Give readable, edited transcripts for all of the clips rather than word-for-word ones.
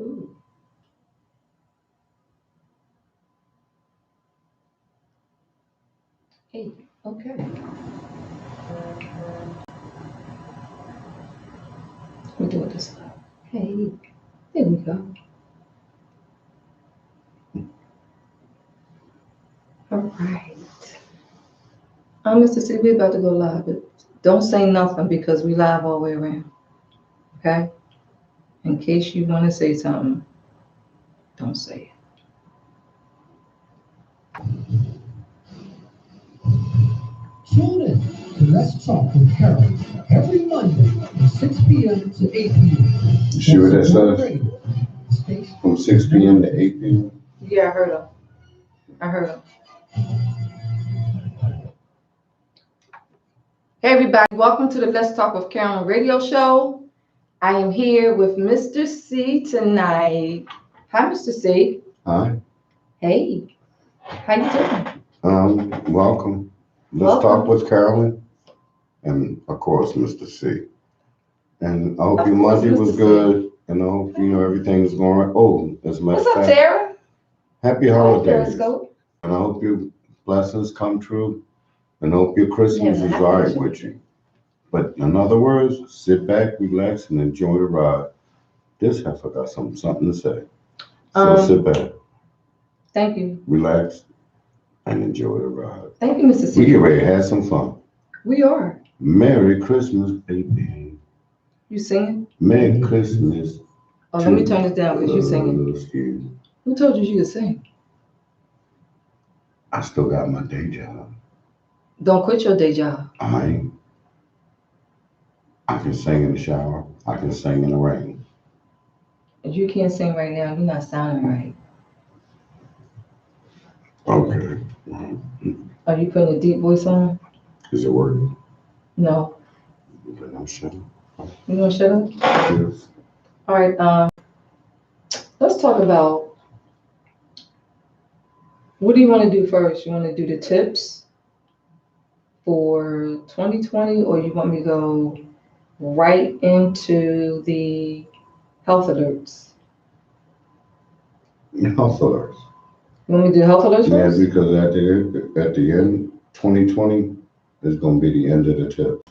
Ooh. Hey, okay. We're doing this. Hey, there we go. All right. Mr. C, we're about to go live, but don't say nothing because we live all the way around. Okay? In case you want to say something, don't say Tune in to Let's Talk with Carol every Monday from 6 p.m. to 8 p.m. You sure that's us? Station. From 6 p.m. to 8 p.m.? it. Yeah, I heard him. I heard him. Hey, everybody. Welcome to the Let's Talk with Carolyn radio show. I am here with Mr. C tonight. Hi, Mr. C. Hi. Hey. How you doing? Welcome. Let's Welcome. talk with Carolyn. And of course, Mr. C. And I hope Of your course, Monday was Mr. C. good. And I hope everything's going right. Oh, as a matter What's of up, fact, Tara? happy Hi, holidays. Periscope. And I hope your blessings come true. And I hope your Christmas Yeah, is happy all right Christmas. with you. But in other words, sit back, relax, and enjoy the ride. This heifer got something to say. So sit back, Thank you. relax, and enjoy the ride. Thank you, Mr. C. We get ready to have some fun. We are. Merry Christmas, baby. You singing? Merry Christmas. Oh, let me turn this down because you singing. Excuse me. Who told you could sing? I still got my day job. Don't quit your day job. I can sing in the shower. I can sing in the rain. If you can't sing right now, you're not sounding right. Okay. Are you putting a deep voice on? Is it working? No. Then I'm shut up. You gonna shut up? Yes. All right. Let's talk about what do you want to do first? You want to do the tips for 2020, or you want me to go right into the health alerts? Health alerts. You want me to do the health alerts Yeah, first? because at the end, 2020 is going to be the end of the tip.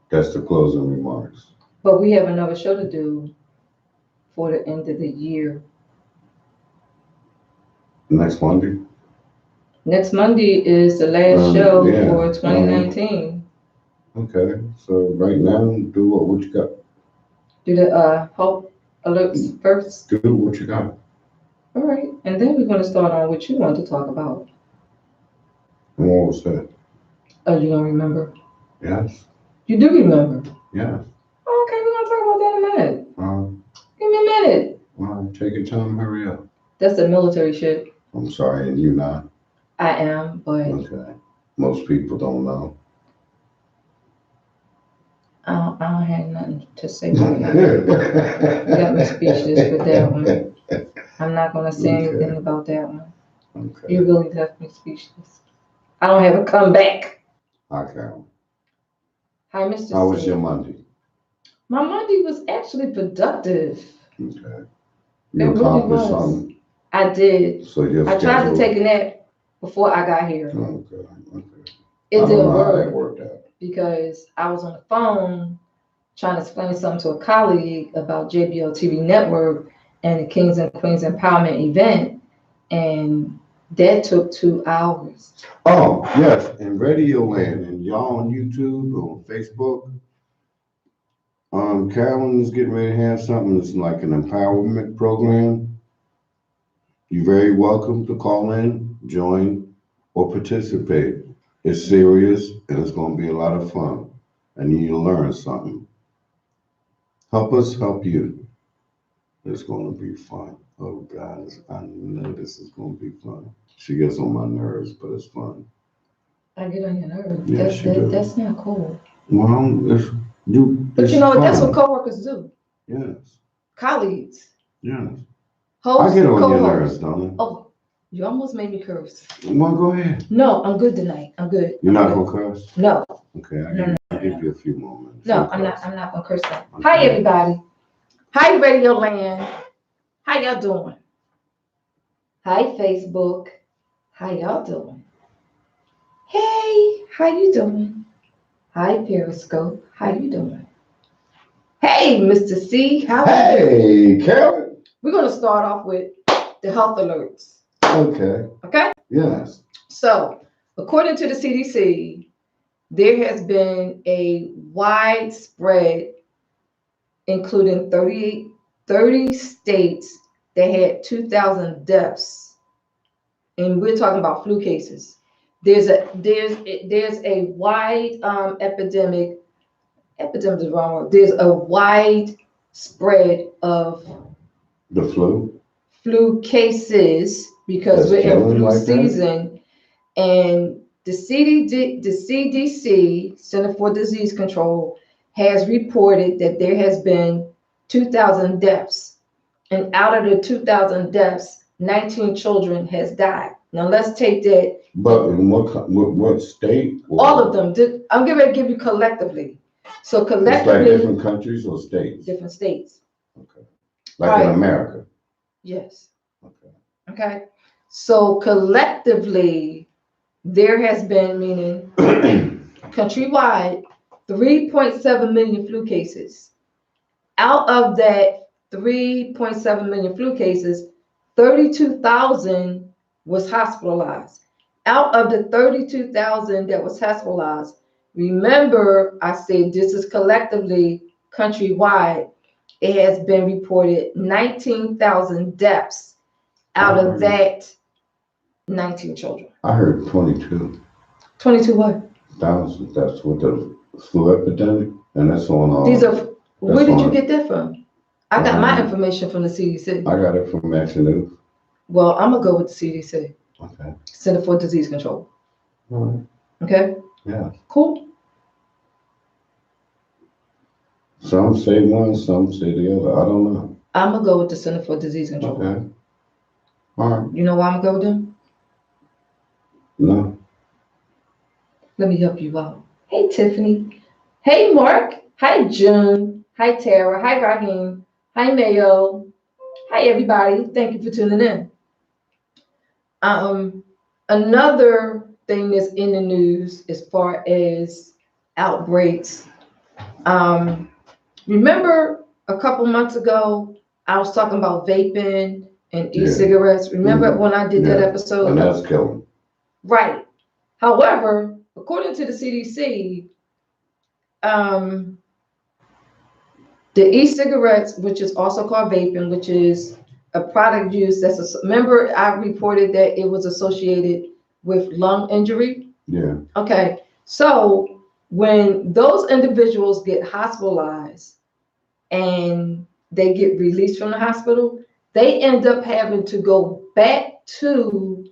That's the closing remarks. But we have another show to do for the end of the year. Next Monday. Next Monday is the last show for 2019. Okay, so right now, do what you got. Do the health alerts first. Do what you got. All right, and then we're going to start on what you want to talk about. And what was that? Oh, you don't remember? Yes. You do remember? Yes. Okay, we're going to talk about that in a minute. Give me a minute. Well, take your time, hurry up. That's the military shit. I'm sorry, and you not? I am, but Okay. Most people don't know. I don't have nothing to say about that. You got me speechless with that one. I'm not going to say anything about that one. Okay. You really left me speechless. I don't have a comeback. Okay. Hi, Mr. How was C. your Monday? My Monday was actually productive. Okay. It You really accomplished was. something? I did. So your I tried to schedule- take a nap before I got here. Okay. It I don't didn't know how that work worked out. because I was on the phone trying to explain something to a colleague about JBL TV Network and the Kings and Queens Empowerment event, and that took 2 hours. Oh, yes, in Radio Land, and y'all on YouTube or Facebook, Carolyn is getting ready to have something that's like an empowerment program. You're very welcome to call in, join, or participate. It's serious, and it's gonna be a lot of fun, and you'll learn something. Help us help you. It's gonna be fun. Oh, guys, I know this is gonna be fun. She gets on my nerves, but it's fun. I get on your nerves. Yes, you do. That's not cool. Well, But you know what? That's what coworkers do. Yes, Colleagues. yes. Hosts, I get on your co-hosts. nerves, don't I? Oh, you almost made me curse. Well, go ahead. No, I'm good tonight. I'm good. You're not gonna curse? No, Okay, No, I'll give you a few moments. no, You I'm not. curse. I'm not gonna curse now. Okay. Hi, everybody. Hi, Radio Land. How y'all doing? Hi, Facebook. How y'all doing? Hey, how you doing? Hi, Periscope. How you doing? Hey, Mr. C, how are you? Hey, Karen. We're going to start off with the health alerts. Okay. Okay? Yes. So, according to the CDC, there has been a widespread, including 30 states that had 2,000 deaths, and we're talking about flu cases. There's a wide epidemic. Epidemic is the wrong word. There's a wide spread of The flu. flu cases because That's we're in killing flu like that? season, and the CDC, Center for Disease Control, has reported that there has been 2,000 deaths, and out of the 2,000 deaths, 19 children has died. Now let's take that. But in what state? All of them. I'm going to give you collectively. So It's like collectively, different countries or states? different states. Okay. Like in Right. America? Yes. Okay. Okay. So collectively, there has been, meaning countrywide, 3.7 million flu cases. Out of that 3.7 million flu cases, 32,000 was hospitalized. Out of the 32,000 that was hospitalized, remember I said this is collectively countrywide, it has been reported 19,000 deaths out of that 19 children. I heard 22,000. 22 what? That's what the flu epidemic, and that's on. These are, where did you on- get that from? I got my information from the CDC. I got it from Action News. Well, I'm gonna go with the CDC, Okay. Center for Disease Control. All right. Okay, Yeah. cool. Some say one, some say the other. I don't know. I'm gonna go with the Center for Disease Control. Okay. All right. You know why I'm gonna go with them? No. Let me help you out. Hey, Tiffany. Hey, Mark. Hi, June. Hi, Tara. Hi, Raheem. Hi, Mayo. Hi, everybody. Thank you for tuning in. Another thing that's in the news as far as outbreaks. Remember a couple months ago, I was talking about vaping and e-cigarettes. Remember when I did that episode? And that's killing. Right. However, according to the CDC, the e-cigarettes, which is also called vaping, which is a product used remember I reported that it was associated with lung injury? Yeah. Okay. So when those individuals get hospitalized and they get released from the hospital, they end up having to go back to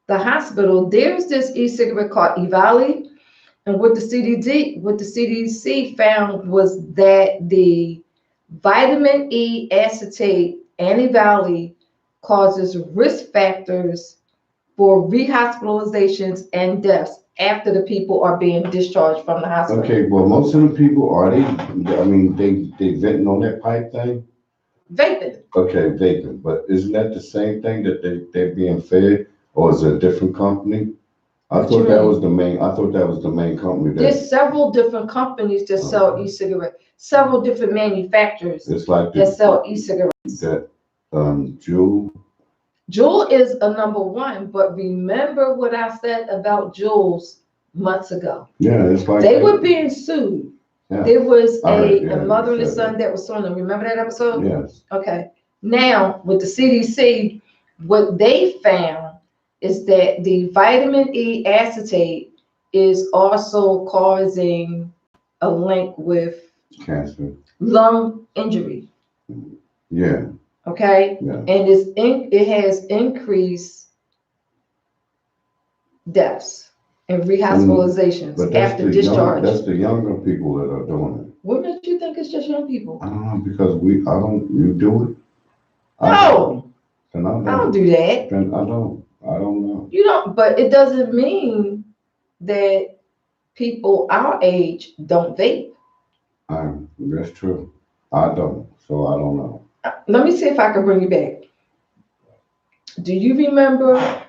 the hospital. There's this e-cigarette called EVALI, and what the CDC found was that the vitamin E acetate and EVALI causes risk factors for rehospitalizations and deaths after the people are being discharged from the hospital. Okay, well, most of the people they venting on that pipe thing? Vaping. Okay, vaping, but isn't that the same thing that they're being fed, or is it a different company? I What you thought that mean? was the main company. There's several different companies that sell e-cigarettes, several different manufacturers It's like that sell e-cigarettes. that, Juul. Juul is a number one, but remember what I said about Juuls months ago. Yeah, it's like. They were being sued. Yeah. There was I heard, a mother and a you said son that was suing them. Remember that episode? Yes. Okay. Now, with the CDC, what they found is that the vitamin E acetate is also causing a link with Cancer. lung injury. Yeah. Okay. Yeah. And it has increased deaths and rehospitalizations But that's after discharge. that's the younger people that are doing it. What makes you think it's just young people? I don't know, because you do it? No, Then I don't do that. Then I don't know. You don't, but it doesn't mean that people our age don't vape. That's true. I don't, so I don't know. Let me see if I can bring you back. Do you remember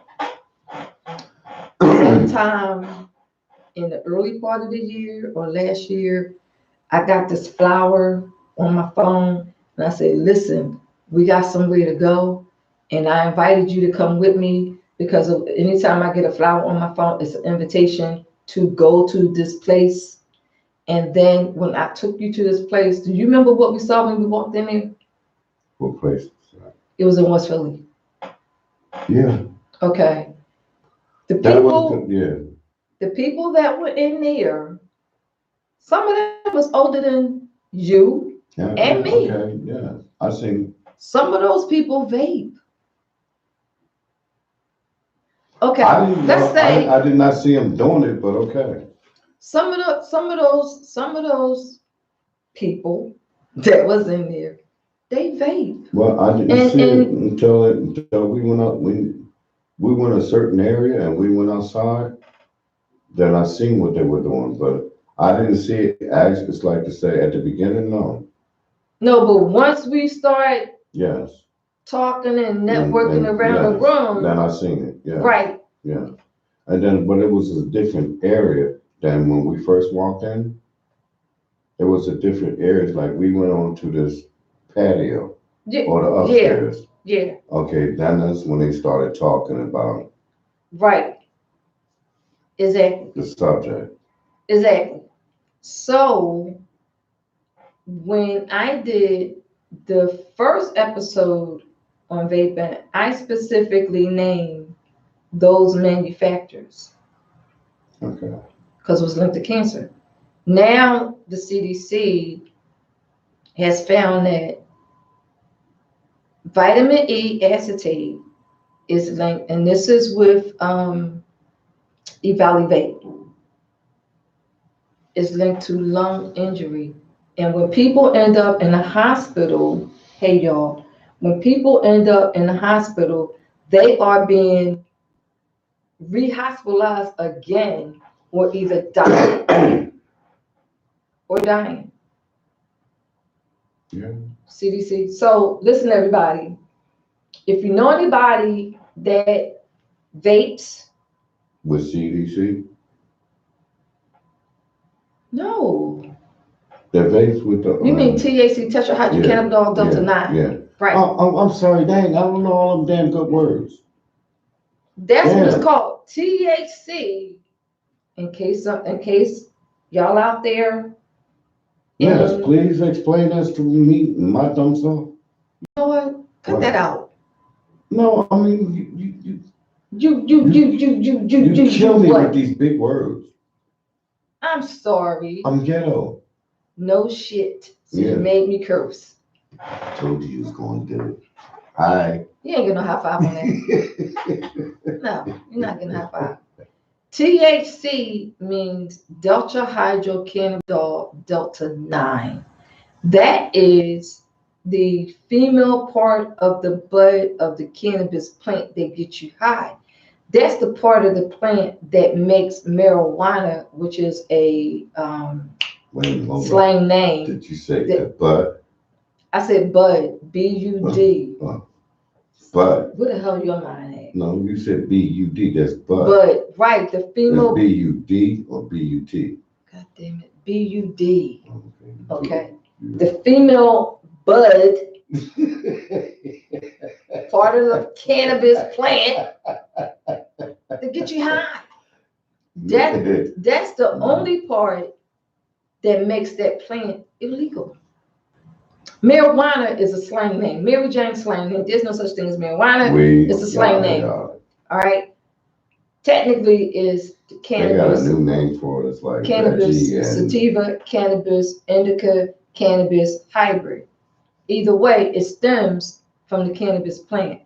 sometime in the early part of the year or last year, I got this flower on my phone and I said, listen, we got somewhere to go. And I invited you to come with me because of anytime I get a flower on my phone, it's an invitation to go to this place. And then when I took you to this place, do you remember what we saw when we walked in there? What place? It was in West Philly. Yeah, Okay. The that was people, good. Yeah. the people that were in there, some of them was older than you Yeah, and me. Okay, yeah. I seen. Some of those people vape. Okay, I didn't let's know, say I did not see him doing it, but okay. some of those people that was in there, they vape. Well, I didn't And see it and until we went up. We went a certain area and we went outside. Then I seen what they were doing, but I didn't see it. Actually, it's like to say at the beginning, no. no, but once we start Yes. talking and networking around the Yes. room, Then I seen it. Yeah. right? Yeah. And then, but it was a different area than when we first walked in. It was a different area. It's like we went on to this patio Yeah, or the yeah, upstairs. yeah, Okay, then that's when they started talking about right. Exactly, the subject. exactly. So when I did the first episode on vaping, I specifically named those manufacturers Okay. because it was linked to cancer. Now the CDC has found that vitamin E acetate is linked, and this is with Evaluate, is linked to lung injury. And when people end up in the hospital, hey y'all, when people end up in the hospital, they are being rehospitalized again or either dying or dying. Yeah. CDC. So listen, everybody. If you know anybody that vapes, With CDC, no. that vapes with the. You mean THC, tetrahydrocannabinol delta 9. Yeah. Right. Oh, I'm sorry, dang, I don't know all them damn good words. That's what it's Yeah. called. THC, in case y'all out there. Yes, And please explain this to me, my dumb self. you know what? Cut What? that out. No, I mean, You you kill me what? with these big words. I'm sorry. I'm ghetto. No shit. So Yeah. you made me curse. Told you was going to do it. Hi. You ain't getting no high five on that. No, you're not getting a high five. THC means delta hydrocannabinol delta 9. That is the female part of the bud of the cannabis plant that gets you high. That's the part of the plant that makes marijuana, which is a slang name. Did you say the bud? I said bud, B-U-D. Bud. Where the hell your mind at? No, you said B-U-D, that's bud. Bud, right, the female. It's B-U-D or B-U-T? God damn it, B-U-D. Okay. Okay. The female bud, part of the cannabis plant to get you high. That's the only part that makes that plant illegal. Marijuana is a slang name. Mary Jane slang name. There's no such thing as marijuana. It's a slang name. All right. Technically, is cannabis. They got a new name for it. It's like cannabis sativa, cannabis indica, cannabis hybrid. Either way, it stems from the cannabis plant.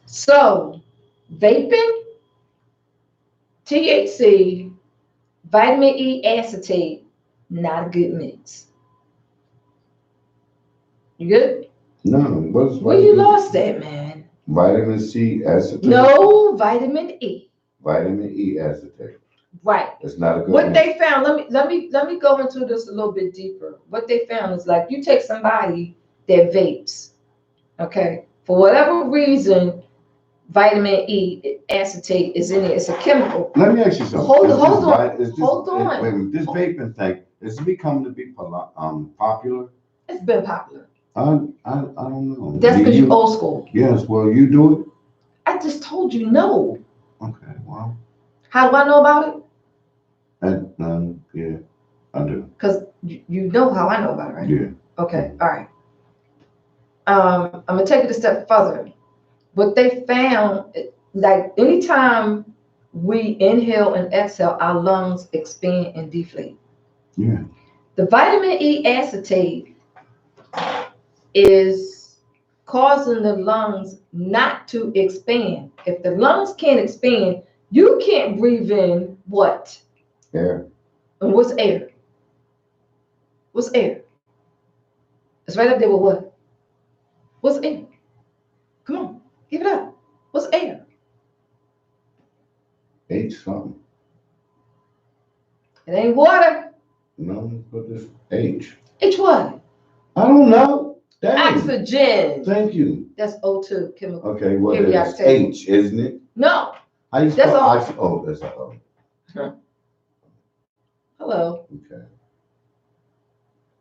So, vaping, THC, vitamin E acetate, not a good mix. You good? No, what's Where you lost that, man? Vitamin C acetate? No, vitamin E. Vitamin E acetate. Right. It's not a good What mix. they found, let me go into this a little bit deeper. What they found is like you take somebody that vapes, okay? For whatever reason, vitamin E acetate is in it. It's a chemical. Let me ask you something. Hold Is on, this hold on, vi- is this- hold on. Wait a minute, this vaping thing, is it becoming to be popular? It's been popular. I don't know. That's Do because you? you're old school. Yes, well, you do I just told you no. it? Okay, well, How do I know about it? yeah, I do, Because you know how I know about it, right? yeah. Okay, all right. I'm gonna take it a step further. What they found, like anytime we inhale and exhale, our lungs expand and deflate. Yeah. The vitamin E acetate is causing the lungs not to expand. If the lungs can't expand, you can't breathe in what? Air. And what's air? What's air? It's right up there with what? What's air? Come on, give it up. What's air? H something. It ain't water. No, but this H. H what? I don't know. Dang. Oxygen. Thank you. That's O2 chemical. Okay, well, Periodic it's table. H, isn't it? No. How you That's spell all. Oh, that's a O. Hello. Okay.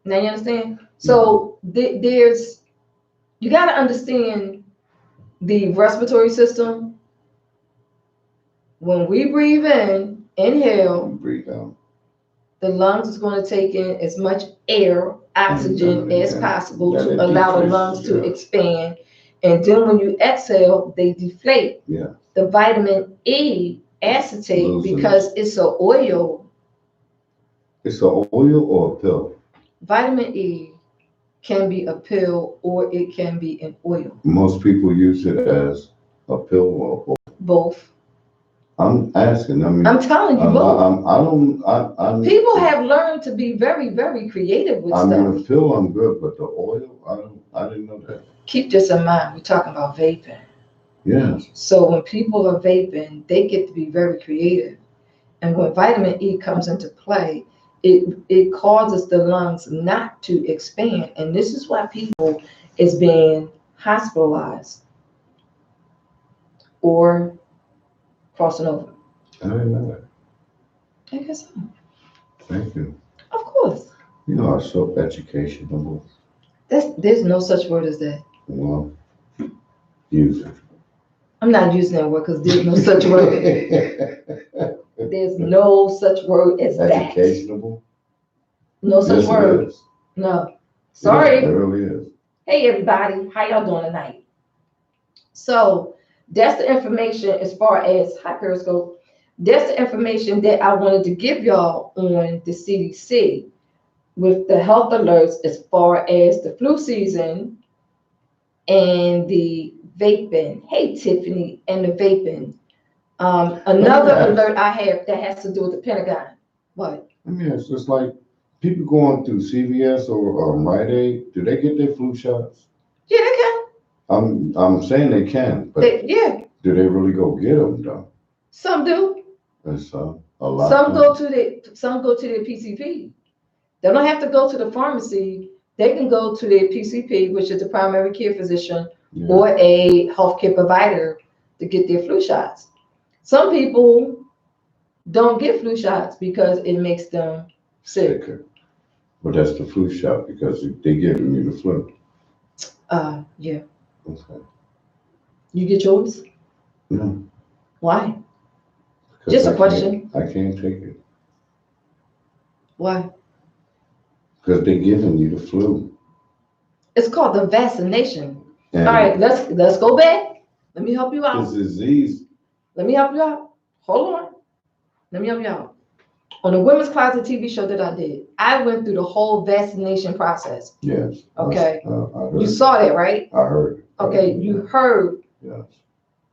Now you understand? So there's, you got to understand the respiratory system. When we breathe in, inhale, Breathe out. the lungs is going to take in as much air, oxygen as possible Then to it allow the decreases, lungs to yeah. expand. And then when you exhale, they deflate. Yeah. The vitamin E acetate, Loosens. because it's an oil, It's an oil or a pill? vitamin E can be a pill or it can be an oil. Most people use it as a pill or Both. I'm asking, I mean. I'm telling you both. I'm. People have learned to be very, very creative with I mean, a stuff. pill, I'm good, but the oil, I didn't know that. Keep this in mind. We're talking about vaping. Yes. So when people are vaping, they get to be very creative. And when vitamin E comes into play, it causes the lungs not to expand. And this is why people is being hospitalized or crossing over. I didn't know that. I guess so. Thank you. Of course. You are so educational. There's no such word as that. Well, use it. I'm not using that word because there's no such word. There's no such word as that. Educational? No such Yes, word. it is. No. Sorry. Yeah, it really is. Hey everybody, how y'all doing tonight? So that's the information as far as hi Periscope. That's the information that I wanted to give y'all on the CDC with the health alerts as far as the flu season and the vaping. Hey Tiffany, and the vaping. Another alert I have that has to do with the Pentagon. What? I mean, it's just like people going through CVS or Rite Aid, do they get their flu shots? Yeah, they can. I'm saying they can, but Yeah, do they really go get them though? some do. It's a lot. Some go to the PCP. They don't have to go to the pharmacy. They can go to their PCP, which is the primary care physician, Yeah. or a healthcare provider to get their flu shots. Some people don't get flu shots because it makes them sick. Sicker. But that's the flu shot because they giving you the flu. Yeah. Okay. You get yours? No. Why? 'Cause Just a I question. I can't take it Why? because they're giving you the flu. It's called the vaccination. And All right, let's go back. Let me help you out. this disease. Let me help you out. Hold on. Let me help you out. On the Women's Closet TV show that I did, I went through the whole vaccination process. Yes. Okay. I heard. You saw that, right? I heard. Okay, you heard Yes.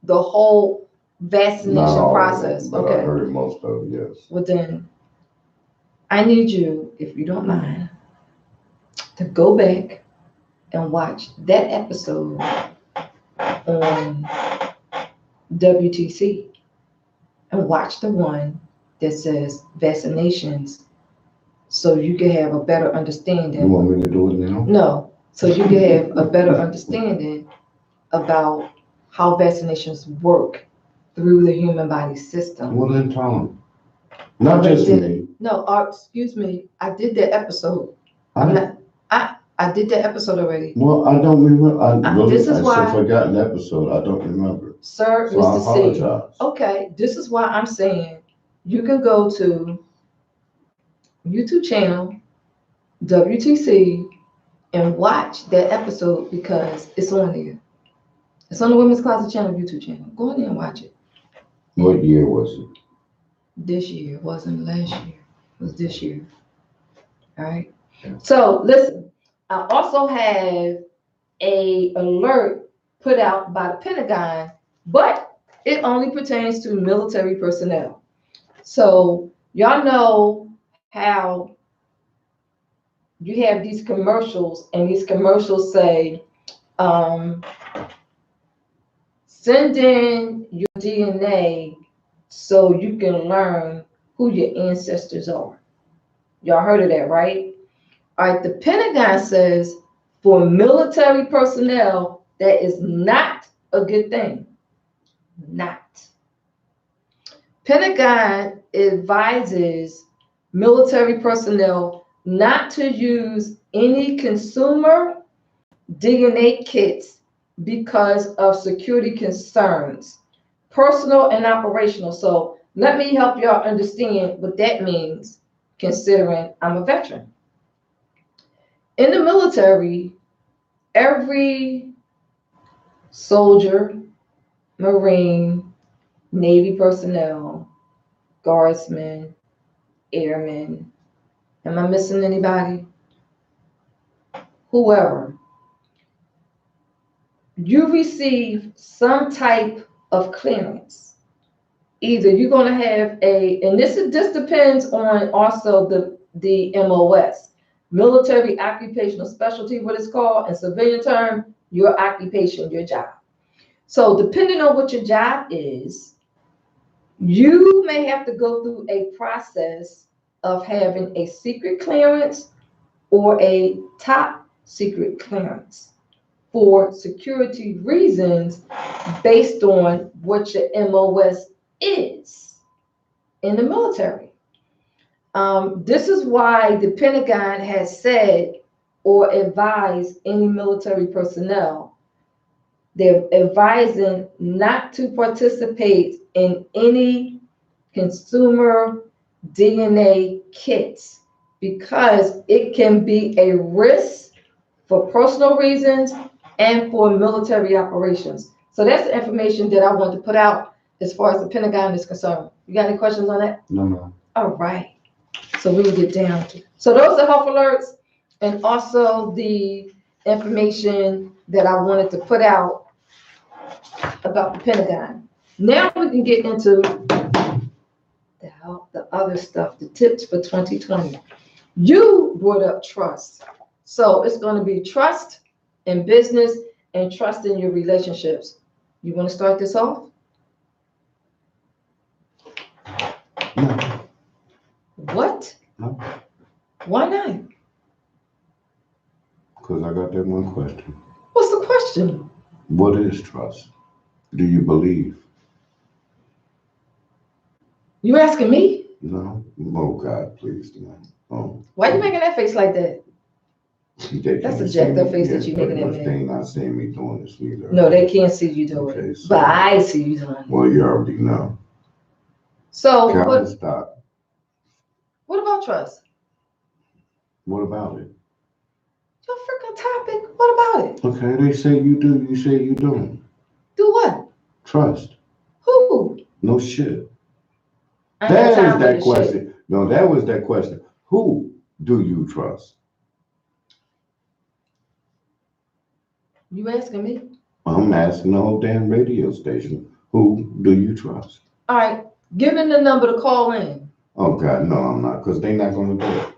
the whole vaccination Not all process. of it, but I Okay. heard most of it. Yes. Well then, I need you, if you don't mind, to go back and watch that episode on WTC and watch the one that says vaccinations so you can have a better You understanding. want me to do it now? No, so you can have a better understanding about how vaccinations work through the human body system. Well, then tell them. Not just me. No, excuse me, I did that episode. I did that episode already. Well, I don't remember. This is It's why- a forgotten episode. I don't remember. Sir, So I Mr. C. apologize. Okay, this is why I'm saying you can go to YouTube channel, WTC, and watch that episode because it's on there. It's on the Women's Closet channel, YouTube channel. Go in there and watch it. What year was it? This year, it wasn't last year, it was this year. All right. So listen, I also have a alert put out by the Pentagon, but it only pertains to military personnel. So y'all know how you have these commercials, and these commercials say, send in your DNA so you can learn who your ancestors are. Y'all heard of that, right? All right, the Pentagon says for military personnel, that is not a good thing. Not. Pentagon advises military personnel not to use any consumer DNA kits because of security concerns, personal and operational. So let me help y'all understand what that means, considering I'm a veteran. In the military, every soldier, Marine, Navy personnel, guardsmen, airmen, am I missing anybody? Whoever, you receive some type of clearance. Either you're going to have and this depends on also the MOS, military occupational specialty, what it's called, in civilian term, your occupation, your job. So depending on what your job is, you may have to go through a process of having a secret clearance or a top secret clearance for security reasons based on what your MOS is in the military. This is why the Pentagon has said or advised any military personnel, they're advising not to participate in any consumer DNA kits because it can be a risk for personal reasons and for military operations. So that's the information that I want to put out as far as the Pentagon is concerned. You got any questions on that? No. All right. So we will get down to. So those are health alerts and also the information that I wanted to put out about the Pentagon. Now we can get into the other stuff, the tips for 2020. You brought up trust. So it's going to be trust in business and trust in your relationships. You want to start this off? No. What? No. Why not? Because I got that one question. What's the question? What is trust? Do you believe? You asking me? No. Oh God, please no. Oh. Why you making that face like that? That's a jacked up face that you making at me. They not seeing me doing this either. No, they can't see you doing Okay, it, so- but I see you doing it. Well, you already know. So Calvin, stop. what about trust? What about it? Your freaking topic. What about it? Okay, they say you do. You say you don't. Do what? Trust. Who? No shit. I ain't got That time is for that this question. shit. No, that was that question. Who do you trust? You asking me? I'm asking the whole damn radio station. Who do you trust? All right, give them the number to call in. Oh God, no, I'm not, because they're not gonna do it.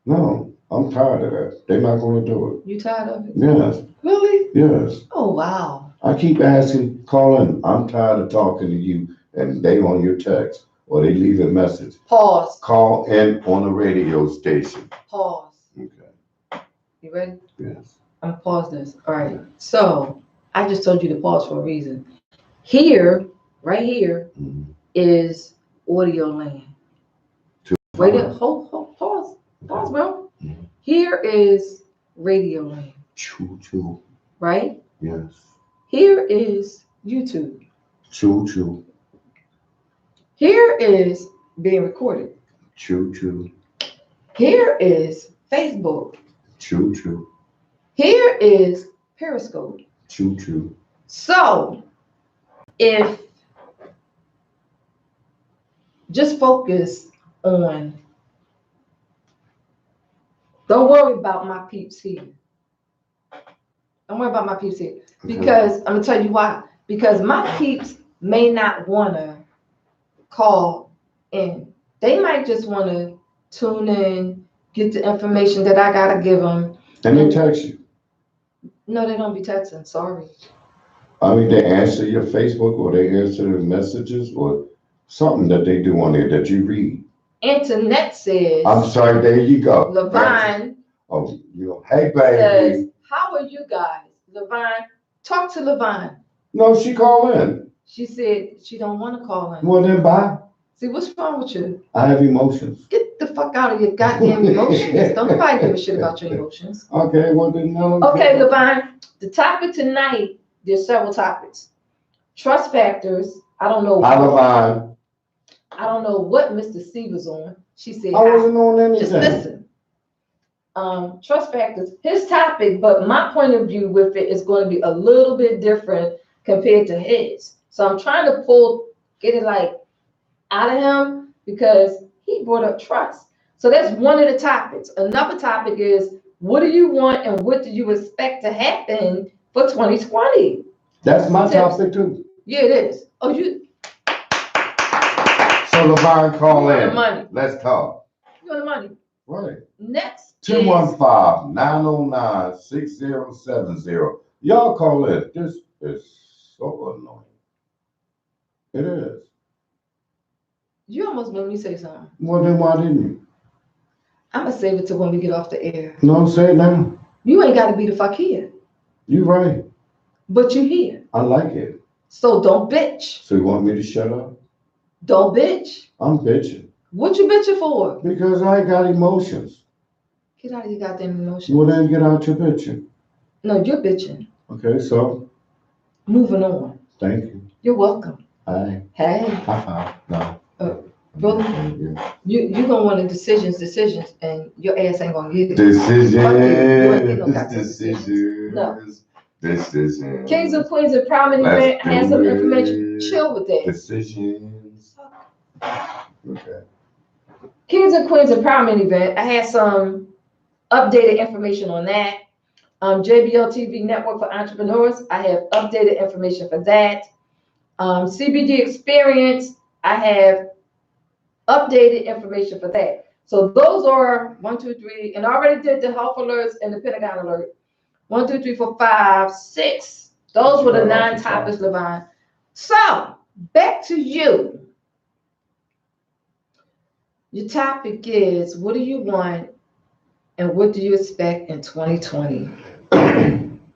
No, I'm tired of that. They're not gonna do You tired of it? it. Yes, Really? yes. Oh, wow. I keep asking, calling. I'm tired of talking to you, and they on your text or they leave a message. Pause. Call in on the radio station. Pause. Okay. You ready? Yes. I'm gonna pause this. All right. So I just told you to pause for a reason. Here, right here, Mhm. is audio land. Wait a hold, pause, bro. Mhm. Here is radio land, Choo choo. right? Yes. Here is YouTube. Choo choo. Here is being recorded. Choo choo. Here is Facebook. Choo choo. Here is Periscope. Choo choo. So if just focus on, don't worry about my peeps here. Don't worry about my peeps here. Because I'm gonna tell you why. Because my peeps may not wanna call in. They might just wanna tune in, get the information that I gotta give them. And they text you. No, they don't be texting. Sorry. I mean, they answer your Facebook or they answer the messages or something that they do on there that you read. Internet says. I'm sorry, there you go. Levine Oh, you know, hey, says, baby. how are you guys? Levine, talk to Levine. No, she called in. She said she don't want to call in. Well, then bye. See, what's wrong with you? I have emotions. Get the fuck out of your goddamn emotions. Don't nobody give a shit about your emotions. Okay, well then no. Okay, Levine, the topic tonight, there's several topics. Trust factors. I don't know. Hi, Levine. I don't know what Mr. C was on. She said, I wasn't on anything. just listen. Trust factors, his topic, but my point of view with it is going to be a little bit different compared to his. So I'm trying to get it like out of him because he brought up trust. So that's one of the topics. Another topic is, what do you want and what do you expect to happen for 2020? That's my topic too. Yeah, it is. Oh, you. So Levine, call You want in. the money. Let's talk. You want the money. Right. Next. 215-909-6070. Y'all call in. This is so annoying. It is. You almost made me say something. Well, then why didn't you? I'm going to save it till when we get off the air. No, say it now. You ain't got to be the fuck here. You right. But you here. I like it. So don't bitch. So you want me to shut up? Don't bitch. I'm bitching. What you bitching for? Because I got emotions. Get out of your goddamn emotions. Well, then get out your bitching. No, you're bitching. Okay, so Moving on. thank you. You're welcome. Hi. Hey, No. brother, Yeah. you gonna want the decisions, and your ass ain't gonna get it. Decisions. You ain't get no goddamn Decisions. No. Decisions. Kings and Queens of Prominent Let's Event has some do information. it. Chill with that. Decisions. Okay. Kings and Queens Empowerment Event. I had some updated information on that. JBL TV Network for Entrepreneurs. I have updated information for that. CBD Experience. I have updated information for that. So those are 1, 2, 3, and I already did the health alerts and the Pentagon alert. 1, 2, 3, 4, 5, 6. Those were the 9 topics, Levine. So back to you. Your topic is, what do you want and what do you expect in 2020?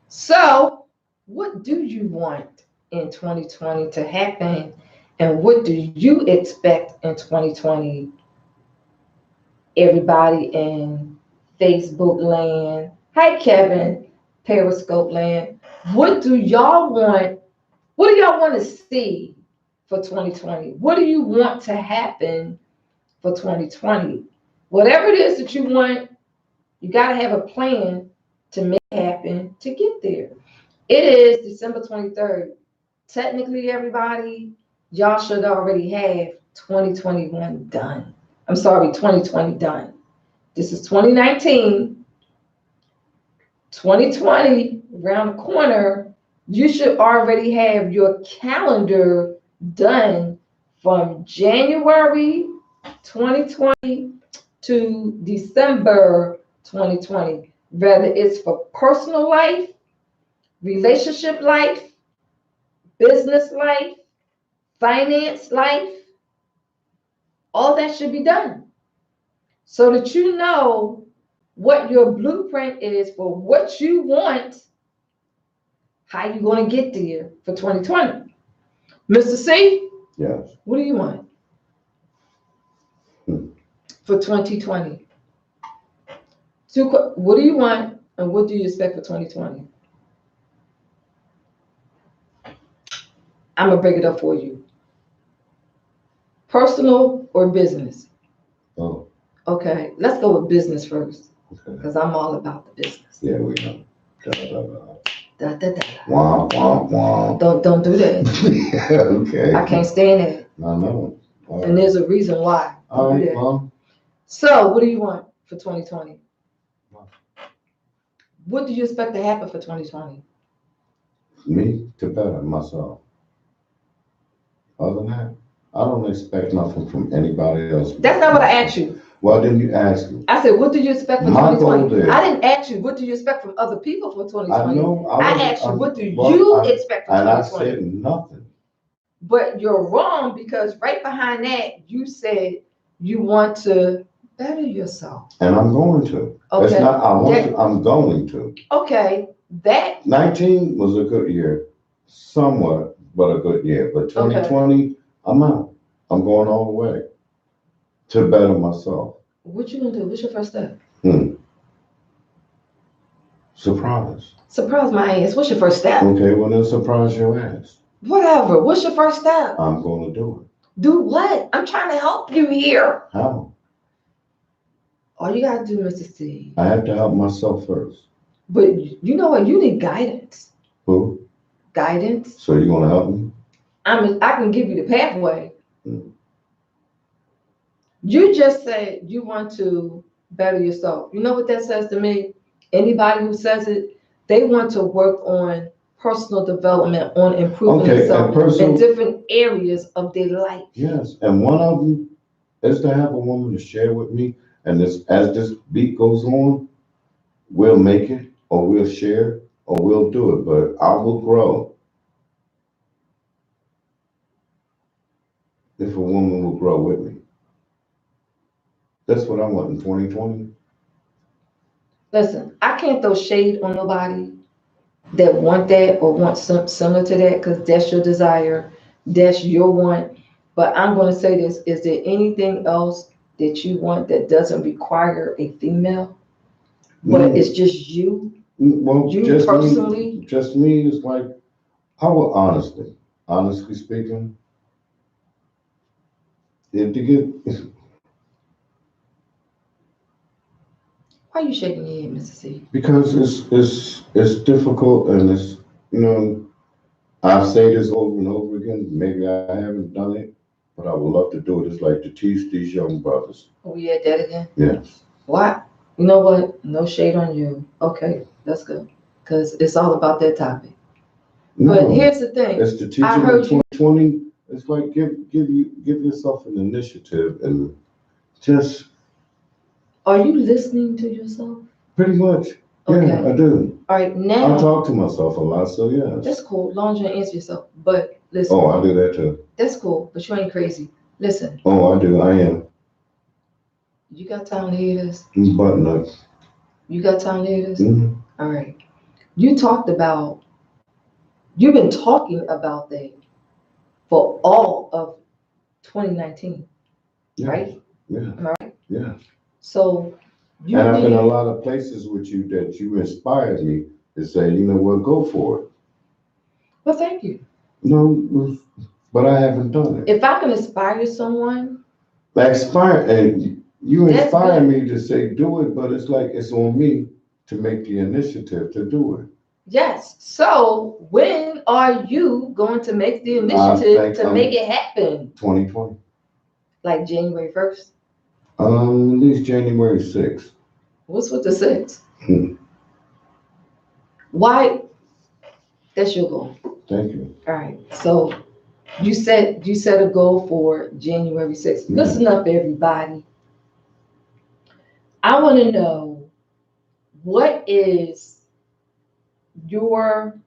So, what do you want in 2020 to happen and what do you expect in 2020? Everybody in Facebook land. Hi, Kevin. Periscope land. What do y'all want? What do y'all want to see for 2020? What do you want to happen for 2020? Whatever it is that you want, you got to have a plan to make it happen to get there. It is December 23rd. Technically, everybody, y'all should already have 2021 done. I'm sorry, 2020 done. This is 2019. 2020 around the corner. You should already have your calendar done from January 2020 to December 2020, whether it's for personal life, relationship life, business life, finance life, all that should be done so that you know what your blueprint is for what you want, how you gonna get there for 2020. Mr. C, Yes. what do you want for 2020? What do you want and what do you expect for 2020? I'm gonna break it up for you. Personal or business? Oh, Okay, let's go with business first, okay. because I'm all about the business. Yeah, we know. Da, da, da. Da, da, da. Wah, wah, wah. Don't do that. Okay. I can't stand it. I know. All And right. there's a reason why. All Don't do right, that. well, So, what do you want for 2020? What? What do you expect to happen for 2020? me to better myself. Other than that, I don't expect nothing from anybody else. That's not what I asked you. Well, then you ask me. I said, what do you expect for My goal 2020? is- I didn't ask you, what do you expect from other people for 2020? I know. I asked you, what do well, you expect for And I 2020? said nothing. But you're wrong because right behind that, you said you want to better yourself. And I'm going to. It's Okay. not, I want That- to, I'm going to. Okay, that 19 was a good year, somewhat, but a good year. But 2020, I'm out. I'm going all the way to better myself. what you gonna do? What's your first step? Surprise. Surprise my ass. What's your first step? Okay, well then surprise your ass. Whatever. What's your first step? I'm going to do it. Do what? I'm trying to help you here. How? All you gotta do, Mr. C. I have to help myself first. But you know what? You need guidance. Who? Guidance. So you going to help me? I can give you the pathway. Mm. You just said you want to better yourself. You know what that says to me? Anybody who says it, they want to work on personal development, on improving Okay, themselves in different areas of their life. Yes, and one of them is to have a woman to share with me. And this, as this beat goes on, we'll make it, or we'll share, or we'll do it. But I will grow if a woman will grow with me. That's what I want in 2020. Listen, I can't throw shade on nobody that want that or want something similar to that because that's your desire, that's your want. But I'm going to say this: is there anything else that you want that doesn't require a female, but it's just you? Well, You just personally? me, just me is like, I will honestly speaking, if to get, Why are you shaking your head, Mr. C? because it's difficult and it's, you know, I say this over and over again, maybe I haven't done it, but I would love to do it. It's like to teach these young brothers. Oh, we at that again? Yes. Why? You know what? No shade on you. Okay, that's good. Because it's all about that topic. But No, here's the thing. it's to teach I them in heard you. 2020. It's like give yourself an initiative and just Are you listening to yourself? pretty much. Okay. Yeah, I do. All right, I now, talk to myself a lot, so yes. that's cool. As long as you answer yourself. But listen, Oh, I do that too. that's cool, but you ain't crazy. Listen, Oh, I do. I am. you got time to hear this? Button up. You got time to hear this? Mhm. All right. You've been talking about that for all of 2019, Yes. right? Yeah. Am I right? Yeah. So you And I've been being- a lot of places with you that you inspired me to say, you know what, go for it. well, thank you. No, but I haven't done it. If I can inspire someone, And you That's inspire good. me to say do it, but it's like it's on me to make the initiative to do it. yes. So when are you going to make the initiative to make it happen? 2020. Like January 1st? At least January 6th. What's with the 6th? Hmm. Why? That's your goal. Thank you. All right. So you set a goal for January 6th. Mhm. Listen up, everybody. I want to know, what is your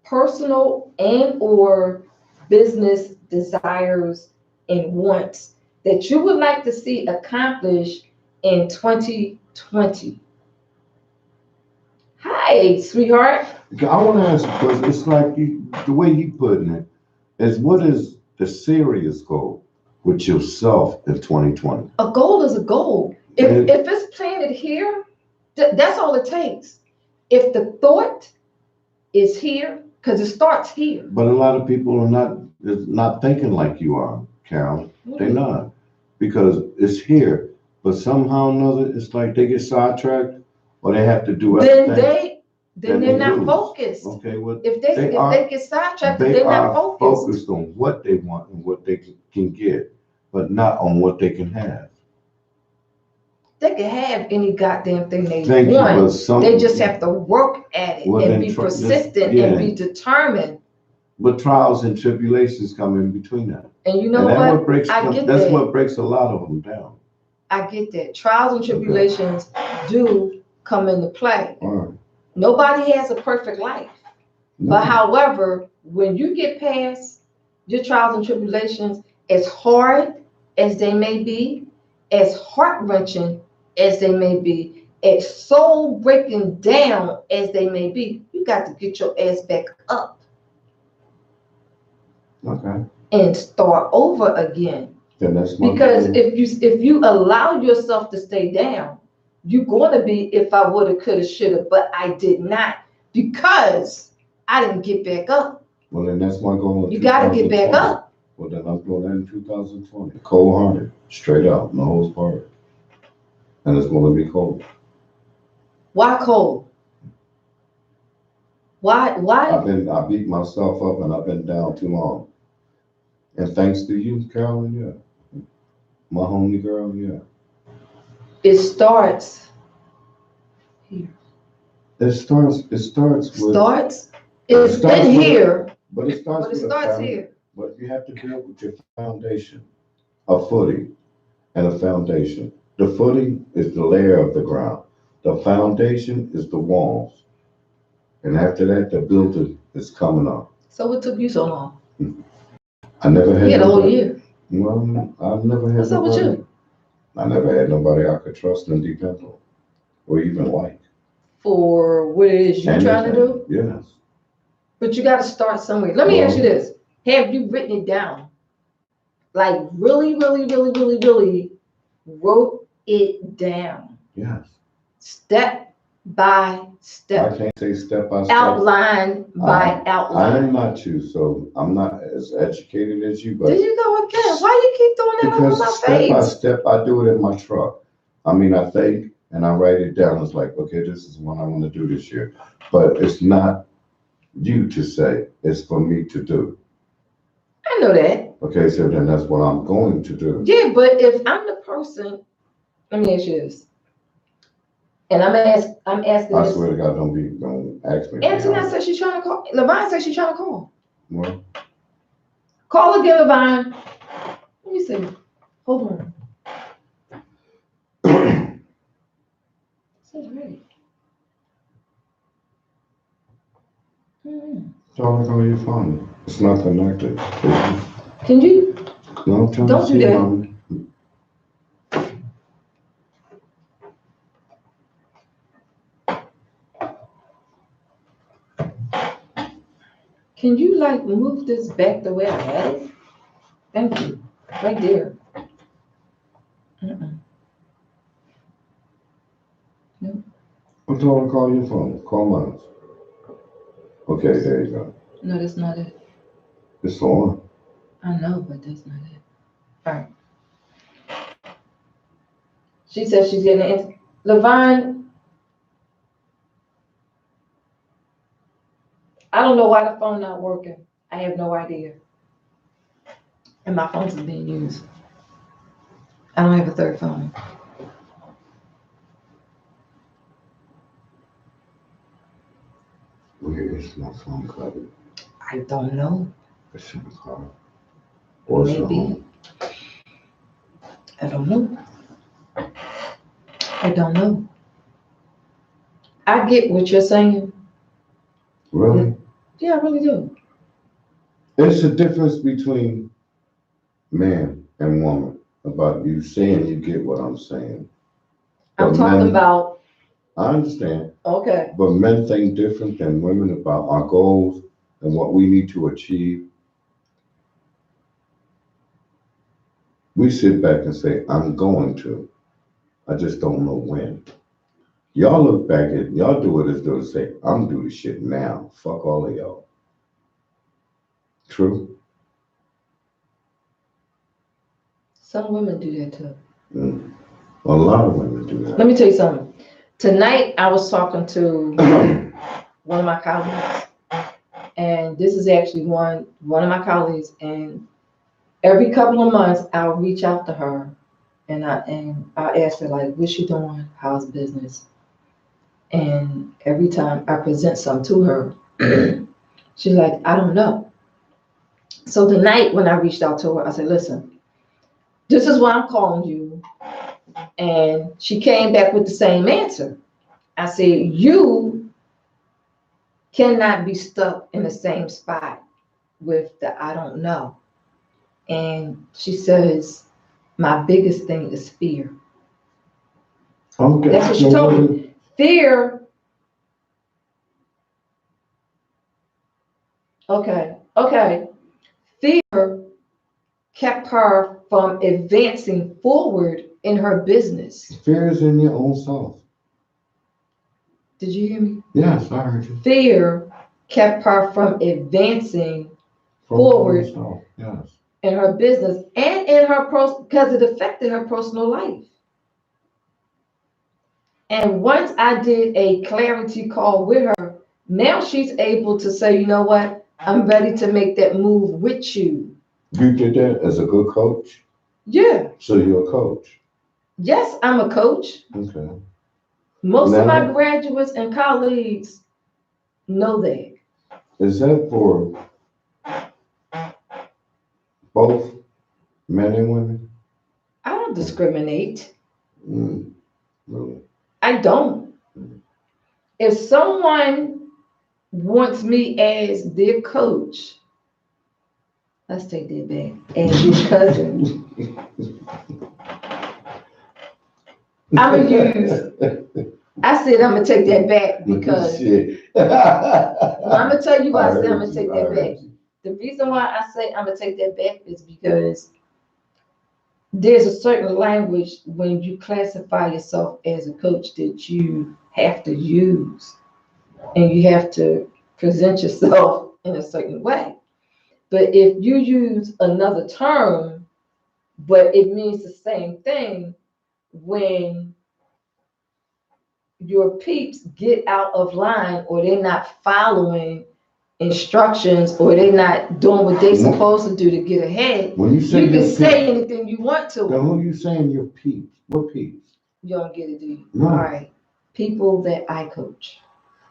personal and or business desires and wants that you would like to see accomplished in 2020? Hi, sweetheart. I want to ask because it's like the way you putting it is what is the serious goal with yourself in 2020? A goal is a goal. And- If it's planted here, that's all it takes. If the thought is here, because it starts here. But a lot of people are not thinking like you are, Carol. They're not because it's here. But somehow or another, it's like they get sidetracked or they have to do everything. Then they're not focused. Okay, well, If they get sidetracked, they they're are not focused. focused on what they want and what they can get, but not on what they can have. They can have any goddamn thing they Thank you, but want. some. They just have to work at it Well, and then be try- just- persistent yeah. and be determined. But trials and tribulations come in between that. And you know And what? what breaks I get that's that. what breaks a lot of them down. I get that. Trials and tribulations do come into play. All right. Nobody has a perfect life. No. But however, when you get past your trials and tribulations, as hard as they may be, as heart-wrenching as they may be, as soul-breaking down as they may be, you got to get your ass back up Okay. and start over again. Then that's my Because goal. if you allow yourself to stay down, you're going to be if I woulda, coulda, shoulda, but I did not because I didn't get back up. Well, then that's my goal. in You got to get back 2020. up. Well, then I'm doing that in 2020. Cold-hearted, straight out, no holds barred. And it's going to be cold. Why cold? Why? I beat myself up and I've been down too long. And thanks to you, Carolyn, yeah. My homie girl, yeah. It starts here. It starts with, Starts. It It's starts been with- here, but it starts but it with a starts found- here. But you have to build with your foundation, a footing and a foundation. The footing is the layer of the ground. The foundation is the walls. And after that, the building is coming up. So what took you so long? I never had You had a whole nobody- year. Well, I've never had What's up with nobody. you? I never had nobody I could trust and depend on, or even like. For what it is you're trying to do? Yes. But you got to start somewhere. Let me ask you this. Have you written it down? Like really wrote it down. Yes. Step by I step. can't say step by step. Outline by I outline. am not you, so I'm not as educated as you, but There you go again. Why you keep doing that on my because step by face? step, I do it in my truck. I mean, I think and I write it down. It's like, okay, this is what I want to do this year. But it's not you to say, it's for me to do. I know that. Okay, so then that's what I'm going to do. Yeah, but if I'm the person, let me ask you this. And I'm asking I this. swear to God, don't ask me. Antoinette says she's trying to call. Levine says she's trying to call. Well, Call again, Levine. Let me see. Hold on. Says ready. don't call your phone. It's not connected. Can you? No, I'm trying Don't to do see, that. Mommy. Can you like move this back the way I had it? Thank you. Right there. I'm trying to call your phone. Call mine. Okay, there you go. No, that's not it. It's on. I know, but that's not it. All right. She says she's getting it. Levine, I don't know why the phone not working. I have no idea. And my phone's being used. I don't have a third phone. Where is my phone covered? I don't know. It's in the car. Or it's at Maybe. home. I don't know. I don't know. I get what you're saying. Really? Yeah, I really do. It's a difference between man and woman about you saying you get what I'm saying. I'm But talking men- about I understand, Okay. but men think different than women about our goals and what we need to achieve. We sit back and say, I'm going to. I just don't know when. Y'all look back at, y'all do it as though to say, I'm do the shit now. Fuck all of y'all. True? Some women do that too. Mm. A lot of women do Let that. me tell you something. Tonight I was talking to one of my colleagues, and this is actually one of my colleagues, and every couple of months I'll reach out to her and I ask her like, what's she doing? How's business? And every time I present something to her, she's like, I don't know. So tonight when I reached out to her, I said, listen, this is why I'm calling you. And she came back with the same answer. I said, you cannot be stuck in the same spot with the I don't know. And she says, my biggest thing is fear. Okay. That's what she told me. Fear. Okay. Fear kept her from advancing forward in her business. Fear is in your own self. Did you hear me? Yes, I heard you. Fear kept her from advancing From forward yourself, yes. in her business and in her because it affected her personal life. And once I did a clarity call with her, now she's able to say, you know what? I'm ready to make that move with you. You did that as a good coach? Yeah. So you're a coach? Yes, I'm a coach. Okay. Most of my Now- graduates and colleagues know that. Is that for both men and women? I don't discriminate. Really? I don't. If someone wants me as their coach, let's take that back, as your cousin, I'm gonna use. I said I'm gonna take that back because Shit. I'm gonna tell you why I said I'm heard gonna take you, I that heard back. you. The reason why I say I'm gonna take that back is because there's a certain language when you classify yourself as a coach that you have to use, and you have to present yourself in a certain way. But if you use another term, but it means the same thing, when your peeps get out of line or they're not following instructions or they're not doing what they're supposed to do to get ahead, When you say you your can say peeps, anything you want to. now who you saying your peeps? What peeps? You don't get it, do you? No. All right. People that I coach.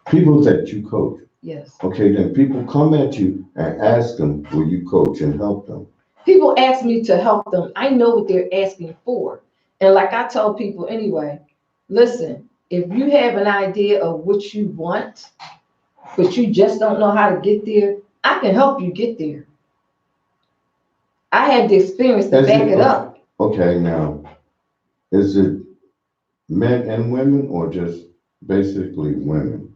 People that you coach. Yes. Okay, then people come at you and ask them, will you coach and help them? People ask me to help them. I know what they're asking for. And like I tell people anyway, listen, if you have an idea of what you want, but you just don't know how to get there, I can help you get there. I have the experience to back it up. Okay, now, is it men and women or just basically women?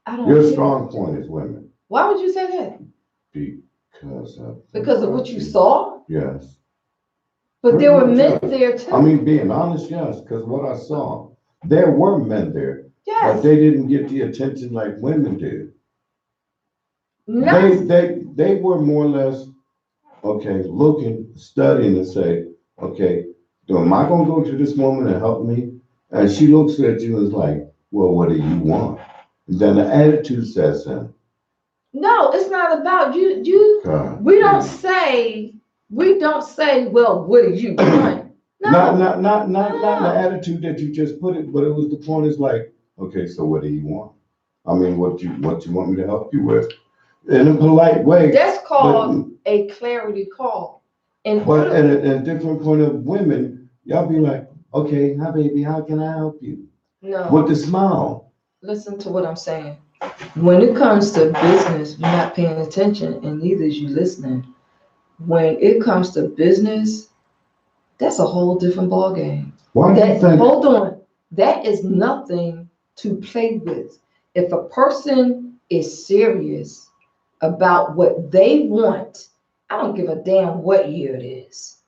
I don't Your care. strong point is women. Why would you say that? Because of what you saw? Yes. But there were men there too. I mean, being honest, yes, because what I saw, there were men there, but yes. they didn't get the attention like women did. No. They were more or less, okay, looking, studying to say, okay, am I gonna go to this woman and help me? And she looks at you and is like, well, what do you want? And then the attitude sets in. No, it's not about you. God. We don't say, well, what do you want? No. Not the attitude that you just put it, but it was the point is like, okay, so what do you want? I mean, what you want me to help you with? In a polite way. That's called a clarity call. But at a different point of women, y'all be like, okay, hi baby, how can I help you? No. With a smile. Listen to what I'm saying. When it comes to business, you're not paying attention and neither is you listening. When it comes to business, that's a whole different ballgame. Why do you think? Hold on. That is nothing to play with. If a person is serious about what they want, I don't give a damn what year it is,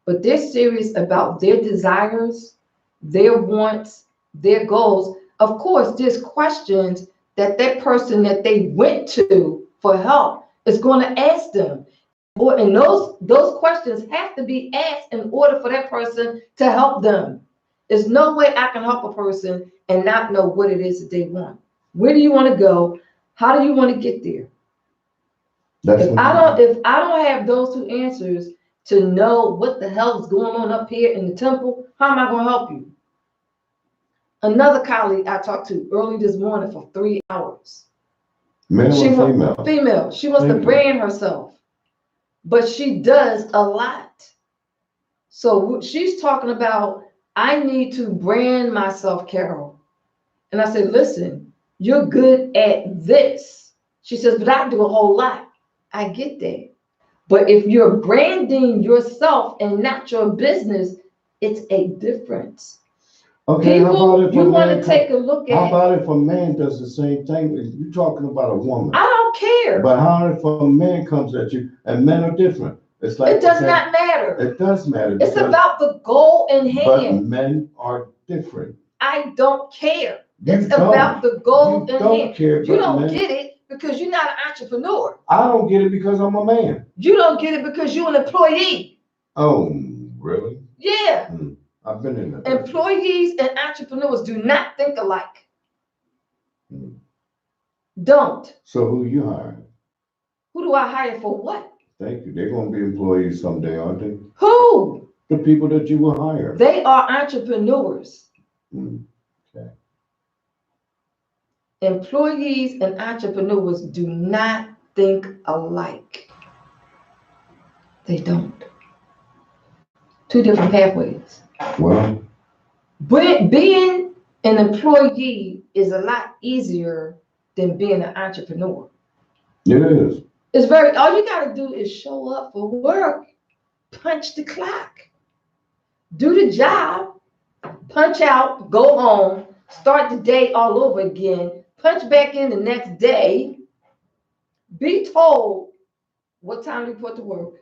but they're serious about their desires, their wants, their goals. Of course, there's questions that that person that they went to for help is going to ask them. And those questions have to be asked in order for that person to help them. There's no way I can help a person and not know what it is that they want. Where do you want to go? How do you want to get there? If I don't have those two answers to know what the hell is going on up here in the temple, how am I going to help you? Another colleague I talked to early this morning for 3 hours. Male or female? Female. She wants to brand herself, but she does a lot. So she's talking about, I need to brand myself, Carol. And I said, listen, you're good at this. She says, but I do a whole lot. I get that. But if you're branding yourself and not your business, it's a difference. Okay, People, you want to take a look at. How about if a man does the same thing? You're talking about a woman. I don't care. But how if a man comes at you, and men are different? It's like, it does not matter. It does matter. It's about the goal in hand. But men are different. I don't care. It's about the goal in hand. You don't get it because you're not an entrepreneur. I don't get it because I'm a man. You don't get it because you're an employee. Oh, really? Yeah. I've been in that. Employees and entrepreneurs do not think alike. Don't. So who you hiring? Who do I hire for what? Thank you. They're going to be employees someday, aren't they? Who? The people that you will hire. They are entrepreneurs. Okay. Employees and entrepreneurs do not think alike. They don't. Two different pathways. Well, being an employee is a lot easier than being an entrepreneur. It is. It's very, all you got to do is show up for work, punch the clock, do the job, punch out, go home, start the day all over again, punch back in the next day, be told what time to report to work,